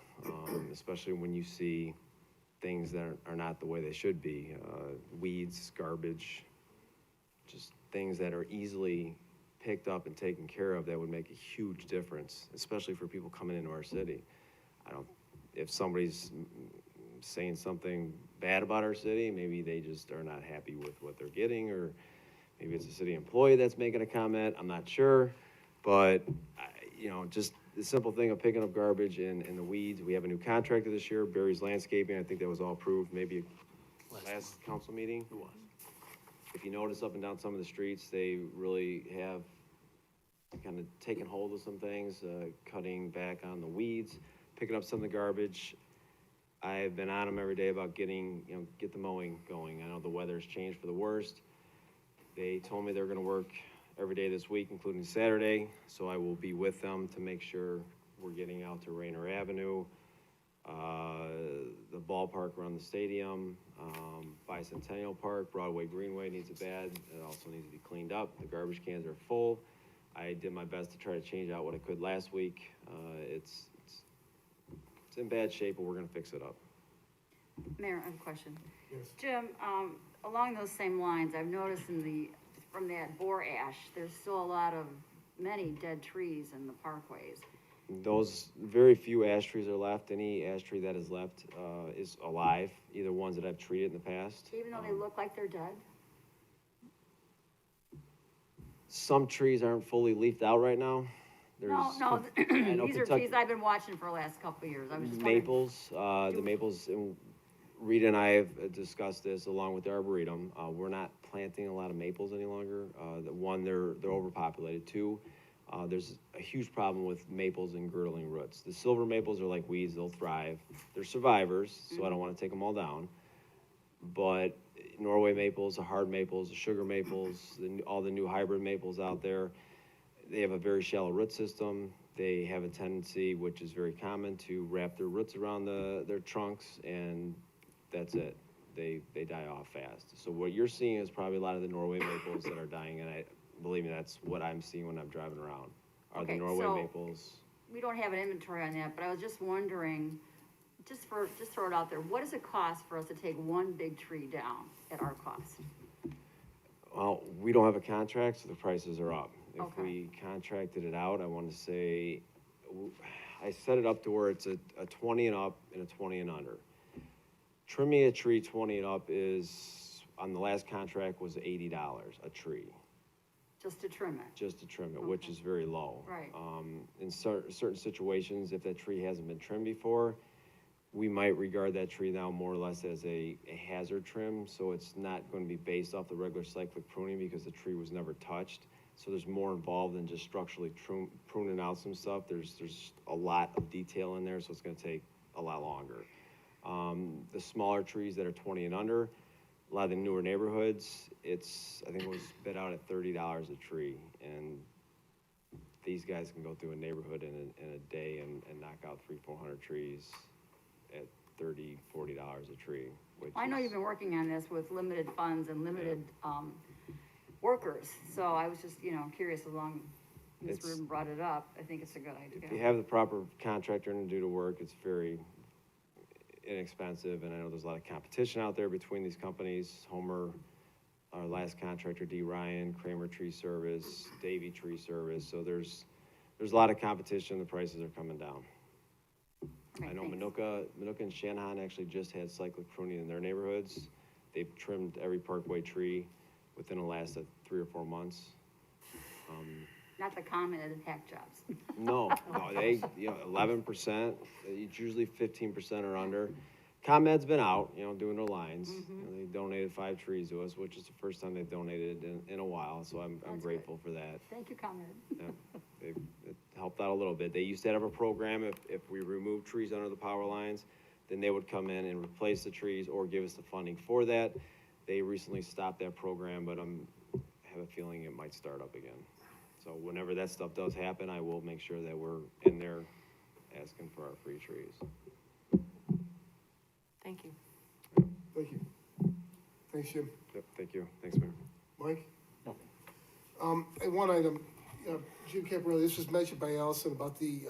especially when you see things that are not the way they should be. Weeds, garbage, just things that are easily picked up and taken care of that would make a huge difference, especially for people coming into our city. If somebody's saying something bad about our city, maybe they just are not happy with what they're getting, or maybe it's a city employee that's making a comment, I'm not sure. But, you know, just the simple thing of picking up garbage and the weeds. We have a new contractor this year, Barry's Landscaping. I think that was all approved maybe last council meeting. It was. If you notice up and down some of the streets, they really have kind of taken hold of some things, cutting back on the weeds, picking up some of the garbage. I've been on them every day about getting, you know, get the mowing going. I know the weather's changed for the worst. They told me they're gonna work every day this week, including Saturday, so I will be with them to make sure we're getting out to Rayner Avenue, the ballpark around the stadium, Bicentennial Park, Broadway Greenway needs it bad. It also needs to be cleaned up. The garbage cans are full. I did my best to try to change out what I could last week. It's in bad shape, but we're gonna fix it up. Mayor, I have a question. Yes. Jim, along those same lines, I've noticed from that boar ash, there's still many dead trees in the parkways. Those very few ash trees are left. Any ash tree that is left is alive, either ones that I've treated in the past. Even though they look like they're dead? Some trees aren't fully leafed out right now. No, I know these are Kentucky- trees I've been watching for the last couple of years. I was just wondering. the maples, and Rita and I have discussed this along with the Arboretum. We're not planting a lot of maples any longer. They're overpopulated. 2, there's a huge problem with maples and girdling roots. The silver maples are like weeds, they'll thrive. They're survivors, so I don't want to take them all down. But Norway maples, the hard maples, the sugar maples, all the new hybrid maples out there, they have a very shallow root system. They have a tendency, which is very common, to wrap their roots around their trunks, and that's it. They die off fast. So what you're seeing is probably a lot of the Norway maples that are dying, and believe me, that's what I'm seeing when I'm driving around, are the Okay, Norway so maples. we don't have an inventory on that, but I was just wondering, just throw it out there, what does it cost for us to take one big tree down at our cost? Well, we don't have a contract, so the prices are up. If Okay. we contracted it out, I want to say, I set it up to where it's a 20 and up and a 20 and under. Trimming a tree 20 and up is, on the last contract, was $80 a tree. Just to trim it? Just to trim it, which is very low. Right. In certain situations, if that tree hasn't been trimmed before, we might regard that tree now more or less as a hazard trim, so it's not going to be based off the regular cyclic pruning because the tree was never touched. So there's more involved than just structurally pruning out some stuff. There's a lot of detail in there, so it's gonna take a lot longer. The smaller trees that are 20 and under, a lot of the newer neighborhoods, I think it was bid out at $30 a tree. And these guys can go through a neighborhood in a day and knock out 300-400 trees at $30-40 a tree, which I know is- you've been working on this with limited funds and limited, workers, so I was just, curious, as long as Ms. It's- Rubin brought it up, I think it's a good idea. If you have the proper contractor to do the work, it's very inexpensive, and I know there's a lot of competition out there between these companies. Homer, our last contractor, D. Ryan, Kramer Tree Service, Davy Tree Service, so there's a lot of competition, the prices are coming down. I know Minooka and Shanahan actually just had cyclic pruning in their neighborhoods. They've trimmed every parkway tree within the last 3 or 4 months. Not the commented hack jobs. No, they, 11%, it's usually 15% or under. ComEd's been out, doing their lines. They donated 5 trees to us, which is the first time they've donated in a while, so I'm grateful for that. Thank you, ComEd. Yeah, it helped out a little bit. They used to have a program, if we remove trees under the power lines, then they would come in and replace the trees or give us the funding for that. They recently stopped that program, but I have a feeling it might start up again. So whenever that stuff does happen, I will make sure that we're in there asking for our free trees. Thank you. Thank you. Thanks, Jim. Yep, thank you. Thanks, Mayor. Mike? And one item, Jim Caparelli, this was mentioned by Allison about the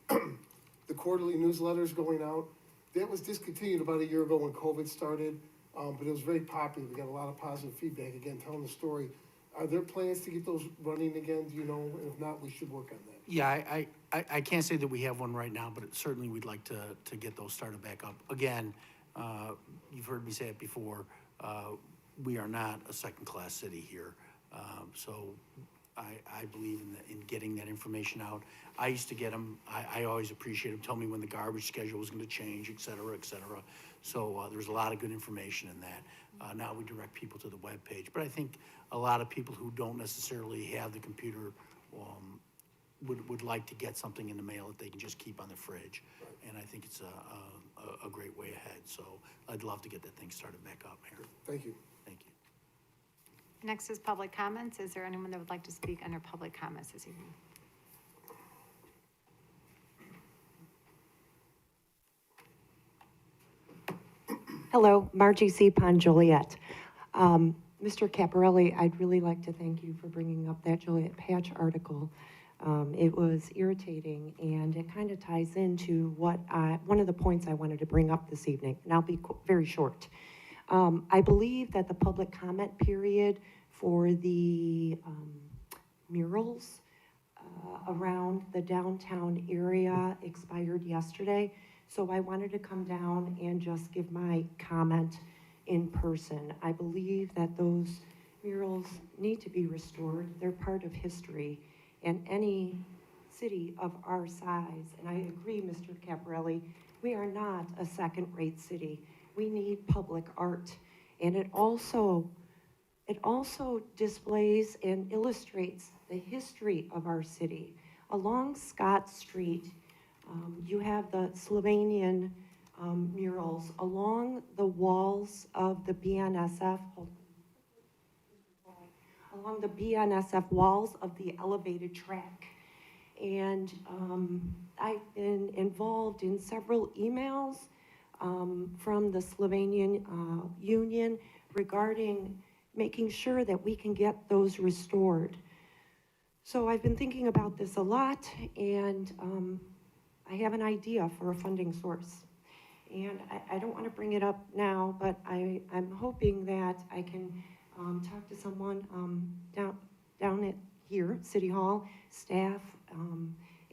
the quarterly newsletters going out. That was discontinued about a year ago when COVID started, but it was very popular. We got a lot of positive feedback, again, telling the story. Are there plans to get those running again, do you know? And if not, we should work on that. Yeah, I can't say that we have one right now, but certainly we'd like to get those started back up. Again, you've heard me say it before, we are not a second-class city here. So I believe in getting that information out. I used to get them, I always appreciate them, tell me when the garbage schedule was gonna change, et cetera, et cetera. So there's a lot of good information in that. Now we direct people to the webpage, but I think a lot of people who don't necessarily have the computer would like to get something in the mail that they can just keep on the fridge. And I think it's a great way ahead. So I'd love to get that thing started back up, Mayor. Thank you. Thank you. Next is public comments. Is there anyone that would like to speak under public comments this evening? Hello, Margie Seepon, Joliet. Mr. Caparelli, I'd really like to thank you for bringing up that Joliet Patch article. It was irritating, and it kind of ties into one of the points I wanted to bring up this evening, and I'll be very short. I believe that the public comment period for the murals around the downtown area expired yesterday. So I wanted to come down and just give my comment in person. I believe that those murals need to be restored. They're part of history. And any city of our size, and I agree, Mr. Caparelli, we are not a second-rate city. We need public art. And it also displays and illustrates the history of our city. Along Scott Street, you have the Slovenian murals along the walls of the BNSF, along the BNSF walls of the elevated track. And I've been involved in several emails from the Slovenian Union regarding making sure that we can get those restored. So I've been thinking about this a lot, and I have an idea for a funding source. And I don't want to bring it up now, but I'm hoping that I can talk to someone down at here, City Hall, staff,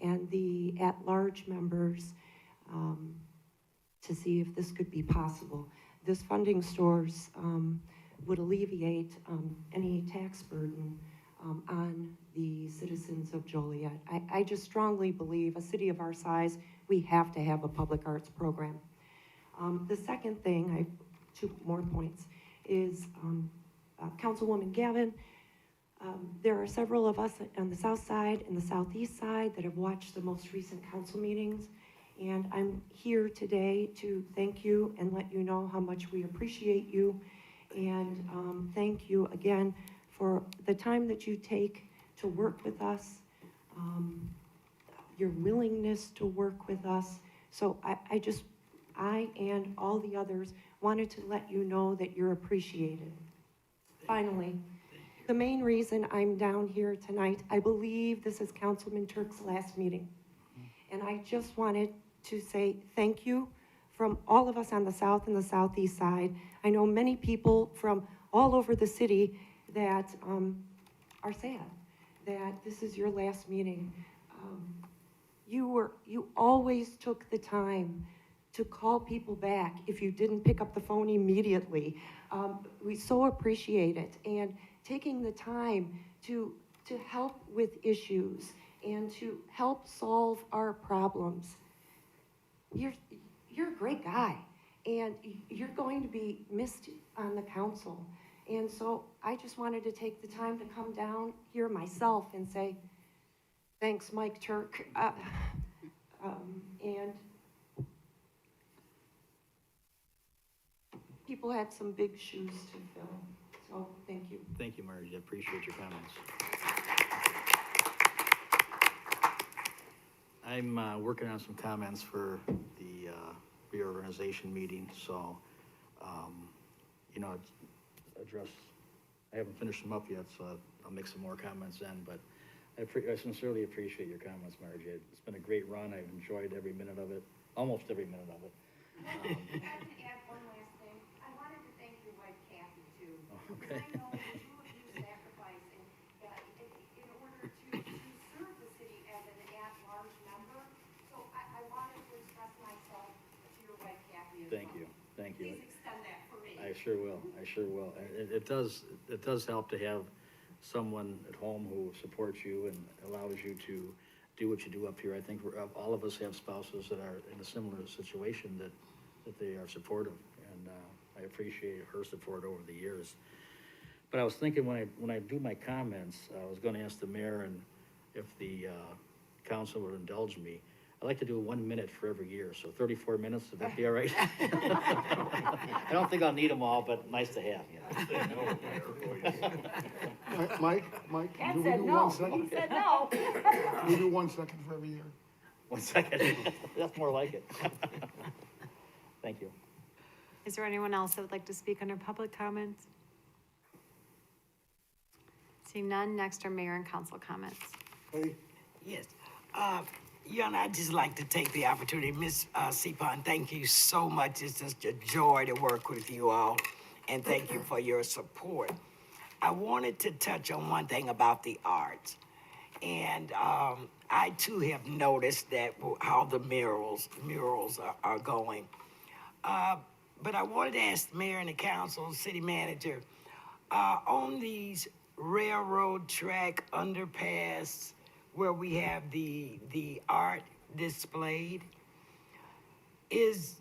and the at-large members to see if this could be possible. This funding source would alleviate any tax burden on the citizens of Joliet. I just strongly believe a city of our size, we have to have a public arts program. The second thing, I have 2 more points, is Councilwoman Gavin, There are several of us on the south side and the southeast side that have watched the most recent council meetings. And I'm here today to thank you and let you know how much we appreciate you. And thank you again for the time that you take to work with us, your willingness to work with us. So I and all the others wanted to let you know that you're appreciated. Finally, the main reason I'm down here tonight, I believe this is Councilman Turk's last meeting. And I just wanted to say thank you from all of us on the south and the southeast side. I know many people from all over the city that are sad that this is your last meeting. You always took the time to call people back if you didn't pick up the phone immediately. We so appreciate it. And taking the time to help with issues and to help solve our problems. You're a great guy, and you're going to be missed on the council. And so I just wanted to take the time to come down here myself and say, thanks, Mike Turk. And people had some big shoes to fill, so thank you. Thank you, Margie, I appreciate your comments. I'm working on some comments for the reorganization meeting, so, you know, I haven't finished them up yet, so I'll make some more comments then, but I sincerely appreciate your comments, Margie. It's been a great run, I've enjoyed every minute of it, almost every minute of it. If I can add one last thing, I wanted to thank your wife Kathy too. Okay. Because I know the two of you sacrifice in order to serve the city as an at-large member. So I wanted to express myself to your wife Kathy as well. Thank you. Please extend that for me. I sure will. And it does help to have someone at home who supports you and allows you to do what you do up here. I think all of us have spouses that are in a similar situation that they are supportive, and I appreciate her support over the years. But I was thinking when I do my comments, I was gonna ask the mayor and if the council would indulge me. I like to do 1 minute for every year, so 34 minutes, would that be all right? I don't think I'll need them all, but nice to have, you know. Mike, Ken do we said do no. 1 second? He said no. Can we do 1 second for every year? 1 second, that's more like it. Thank you. Is there anyone else that would like to speak under public comments? Seeing none, next are mayor and council comments. Hey, Yes. Your Honor, I'd just like to take the opportunity, Ms. Seapon, thank you so much. It's just a joy to work with you all, and thank you for your support. I wanted to touch on one thing about the arts. And I too have noticed that how the murals are going. But I wanted to ask the mayor and the council, city manager, on these railroad track underpass where we have the art displayed, is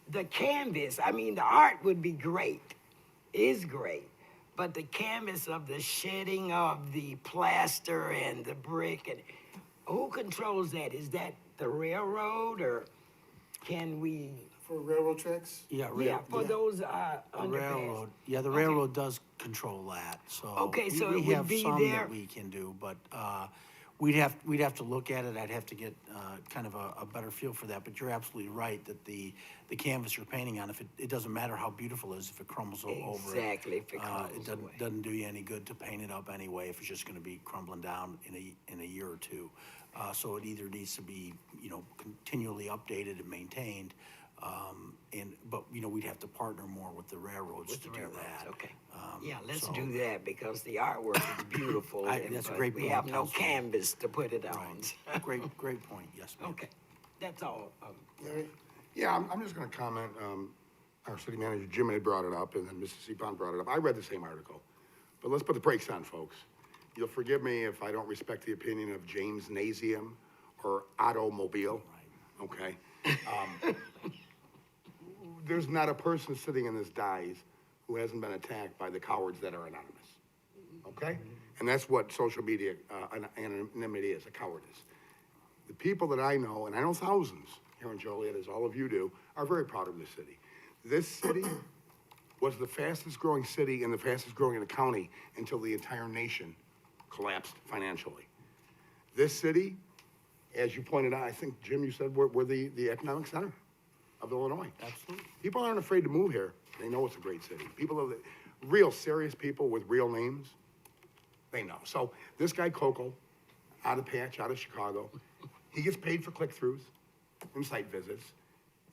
the canvas, I mean, the art would be great, is great, but the canvas of the shedding of the plaster and the brick, and who controls that? Is that the railroad, or can we? For railroad tracks? Yeah, For those the underpass. railroad, the railroad does control that, so. Okay, so we it would have be some there- that we can do, but, we'd have to look at it, I'd have to get, kind of a better feel for that, but you're absolutely right, that the canvas you're painting on, if it doesn't matter how beautiful it is, if it crumbles over it. Exactly, if it crumbles away. Doesn't do you any good to paint it up anyway, if it's just gonna be crumbling down in a year or two. So it either needs to be, continually updated and maintained, but we'd have to partner more with the railroads to do that. Okay. Yeah, let's so- do that, because the artwork is beautiful. That's a but great we point, have no Councilman. canvas to put it on. Great point, yes, ma'am. Okay, that's all. Yeah, I'm just gonna comment, our city manager, Jim had brought it up, and then Mrs. Seapon brought it up. I read the same article. But let's put the brakes on, folks. You'll forgive me if I don't respect the opinion of James Nasium or Automobile, okay? There's not a person sitting in this dais who hasn't been attacked by the cowards that are anonymous. okay? And that's what social media, anonymity is, a cowardice. The people that I know, and I know thousands here in Joliet, as all of you do, are very proud of this city. This city was the fastest growing city and the fastest growing in the county until the entire nation collapsed financially. This city, as you pointed out, I think, Jim, you said we're the economic center of Illinois. Absolutely. People aren't afraid to move here. They know it's a great city. People are real serious people with real names. They know. So this guy, Coco, out of Patch, out of Chicago, he gets paid for click-throughs and site visits.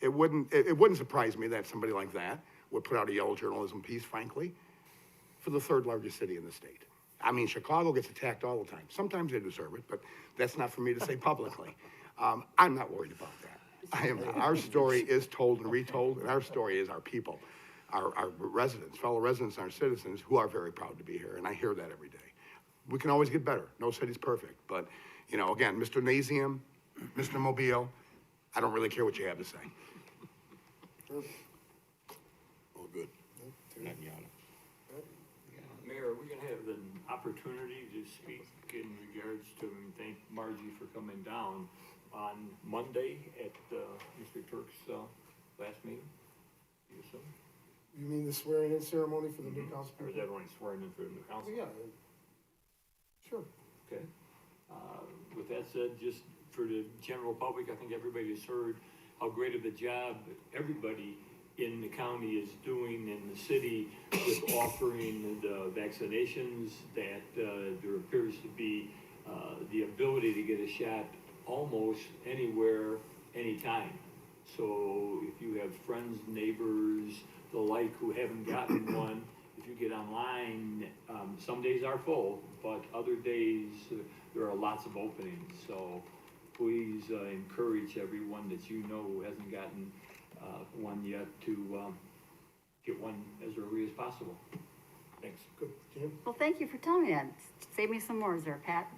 It wouldn't surprise me that somebody like that would put out a yellow journalism piece, frankly, for the third largest city in the state. I mean, Chicago gets attacked all the time. Sometimes they deserve it, but that's not for me to say publicly. I'm not worried about that. Our story is told and retold, and our story is our people, our residents, fellow residents, our citizens who are very proud to be here, and I hear that every day. We can always get better. No city's perfect, but, you know, again, Mr. Nazium, Mr. Mobile, I don't really care what you have to say. Oh, good. Nothing, Your Honor. Mayor, we're gonna have an opportunity to speak in regards to, and thank Margie for coming down on Monday at, Mr. Turk's, last meeting. You assume? You mean the swearing in ceremony for the new council Or is people? everyone swearing in for the new council? Yeah, sure. Okay. With that said, just for the general public, I think everybody has heard how great of a job everybody in the county is doing in the city with offering the vaccinations, that there appears to be the ability to get a shot almost anywhere, anytime. So if you have friends, neighbors, the like who haven't gotten one, if you get online, some days are full, but other days there are lots of openings. So please encourage everyone that you know who hasn't gotten one yet to get one as early as possible. Thanks. Good. Jim? Well, thank you for telling me that. Save me some words there, Pat.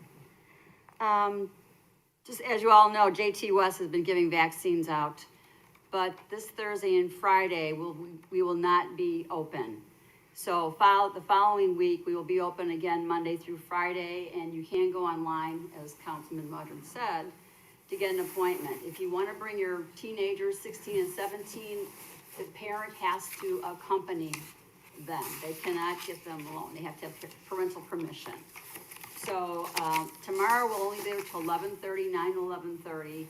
Just as you all know, JT West has been giving vaccines out, but this Thursday and Friday, we will not be open. So the following week, we will be open again Monday through Friday, and you can go online, as Councilman Mudron said, to get an appointment. If you want to bring your teenagers, 16 and 17, the parent has to accompany them. They cannot get them alone. They have to have parental permission. So tomorrow we'll only be there till 11:30, 9 to 11:30.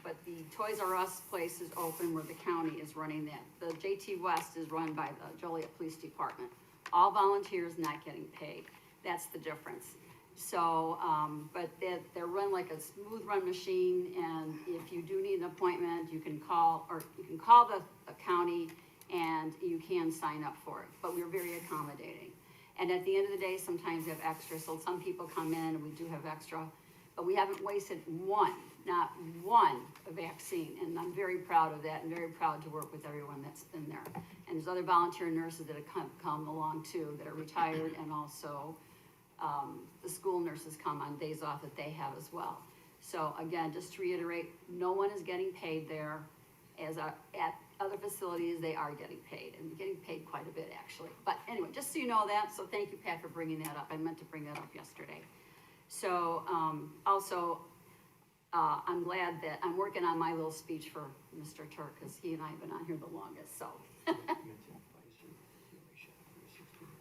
But the Toys R Us place is open where the county is running that. The JT West is run by the Joliet Police Department. All volunteers, not getting paid. That's the difference. So, but they're run like a smooth run machine, and if you do need an appointment, you can call the county and you can sign up for it. But we're very accommodating. And at the end of the day, sometimes we have extra, so some people come in and we do have extra, but we haven't wasted not one vaccine, and I'm very proud of that and very proud to work with everyone that's been there. And there's other volunteer nurses that have come along too, that are retired, and also the school nurses come on days off that they have as well. So again, just to reiterate, no one is getting paid there. At other facilities, they are getting paid, and getting paid quite a bit actually. But anyway, just so you know that, so thank you, Pat, for bringing that up. I meant to bring that up yesterday. So also, I'm glad that I'm working on my little speech for Mr. Turk, because he and I have been on here the longest, so.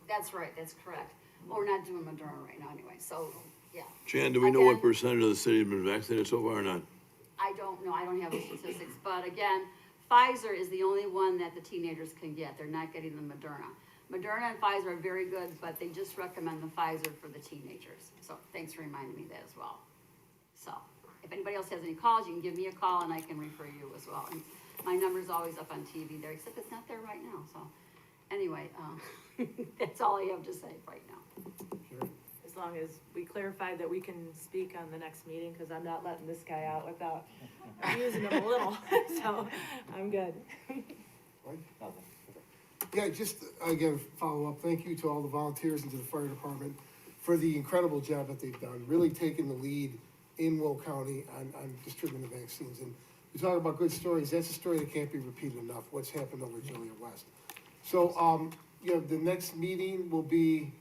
That's right, that's correct. Well, we're not doing Moderna right now anyway, so, yeah. Jan, do we know what percentage of the city has been vaccinated so far or not? I don't know, I don't have the statistics, but again, Pfizer is the only one that the teenagers can get. They're not getting the Moderna. Moderna and Pfizer are very good, but they just recommend the Pfizer for the teenagers. So thanks for reminding me that as well. So if anybody else has any calls, you can give me a call and I can refer you as well. And my number's always up on TV there, except it's not there right now, so. Anyway, that's all I have to say right now. Sure. As long as we clarify that we can speak on the next meeting, because I'm not letting this guy out without using him a little, so I'm good. Yeah, just again, follow up. Thank you to all the volunteers and to the fire department for the incredible job that they've done, really taking the lead in Will County on distributing the vaccines. And we talk about good stories. That's a story that can't be repeated enough, what's happened over Joliet West. So, you know, the next meeting will be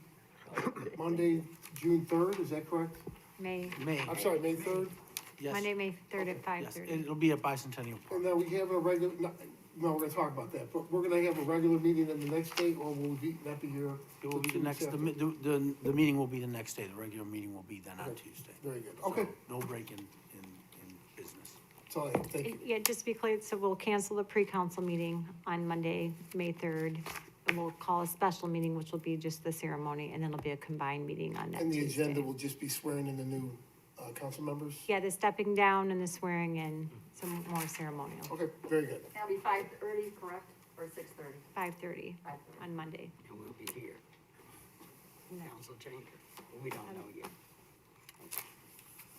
Monday, June third, is that correct? May, I'm sorry, May third? Yes. Monday, May 3rd at Yes, 5:30. it'll be at Bicentennial Park. And then we have a regular, no, we're gonna talk about that, but we're gonna have a regular meeting on the next day, or will we not be here? It will be the till next, Tuesday the meeting will be the next day, the regular meeting will be then on Okay. Tuesday. Very good, So, okay. no break in business. That's all I have, thank you. Yeah, just to be clear, so we'll cancel the pre-council meeting on Monday, May 3rd, and we'll call a special meeting, which will be just the ceremony, and then it'll be a combined meeting on that And the Tuesday. agenda will just be swearing in the new, council members? Yeah, the stepping down and the swearing in, some more ceremonial. Okay, very good. That'll be 5:30, correct, or 6:30? 5:30 on Monday. And we'll be here. Council chamber, we don't know yet.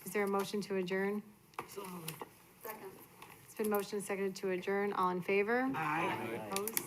Is there a motion to adjourn? So moved. Second. It's been motion seconded to adjourn. All in favor? Aye. Opposed?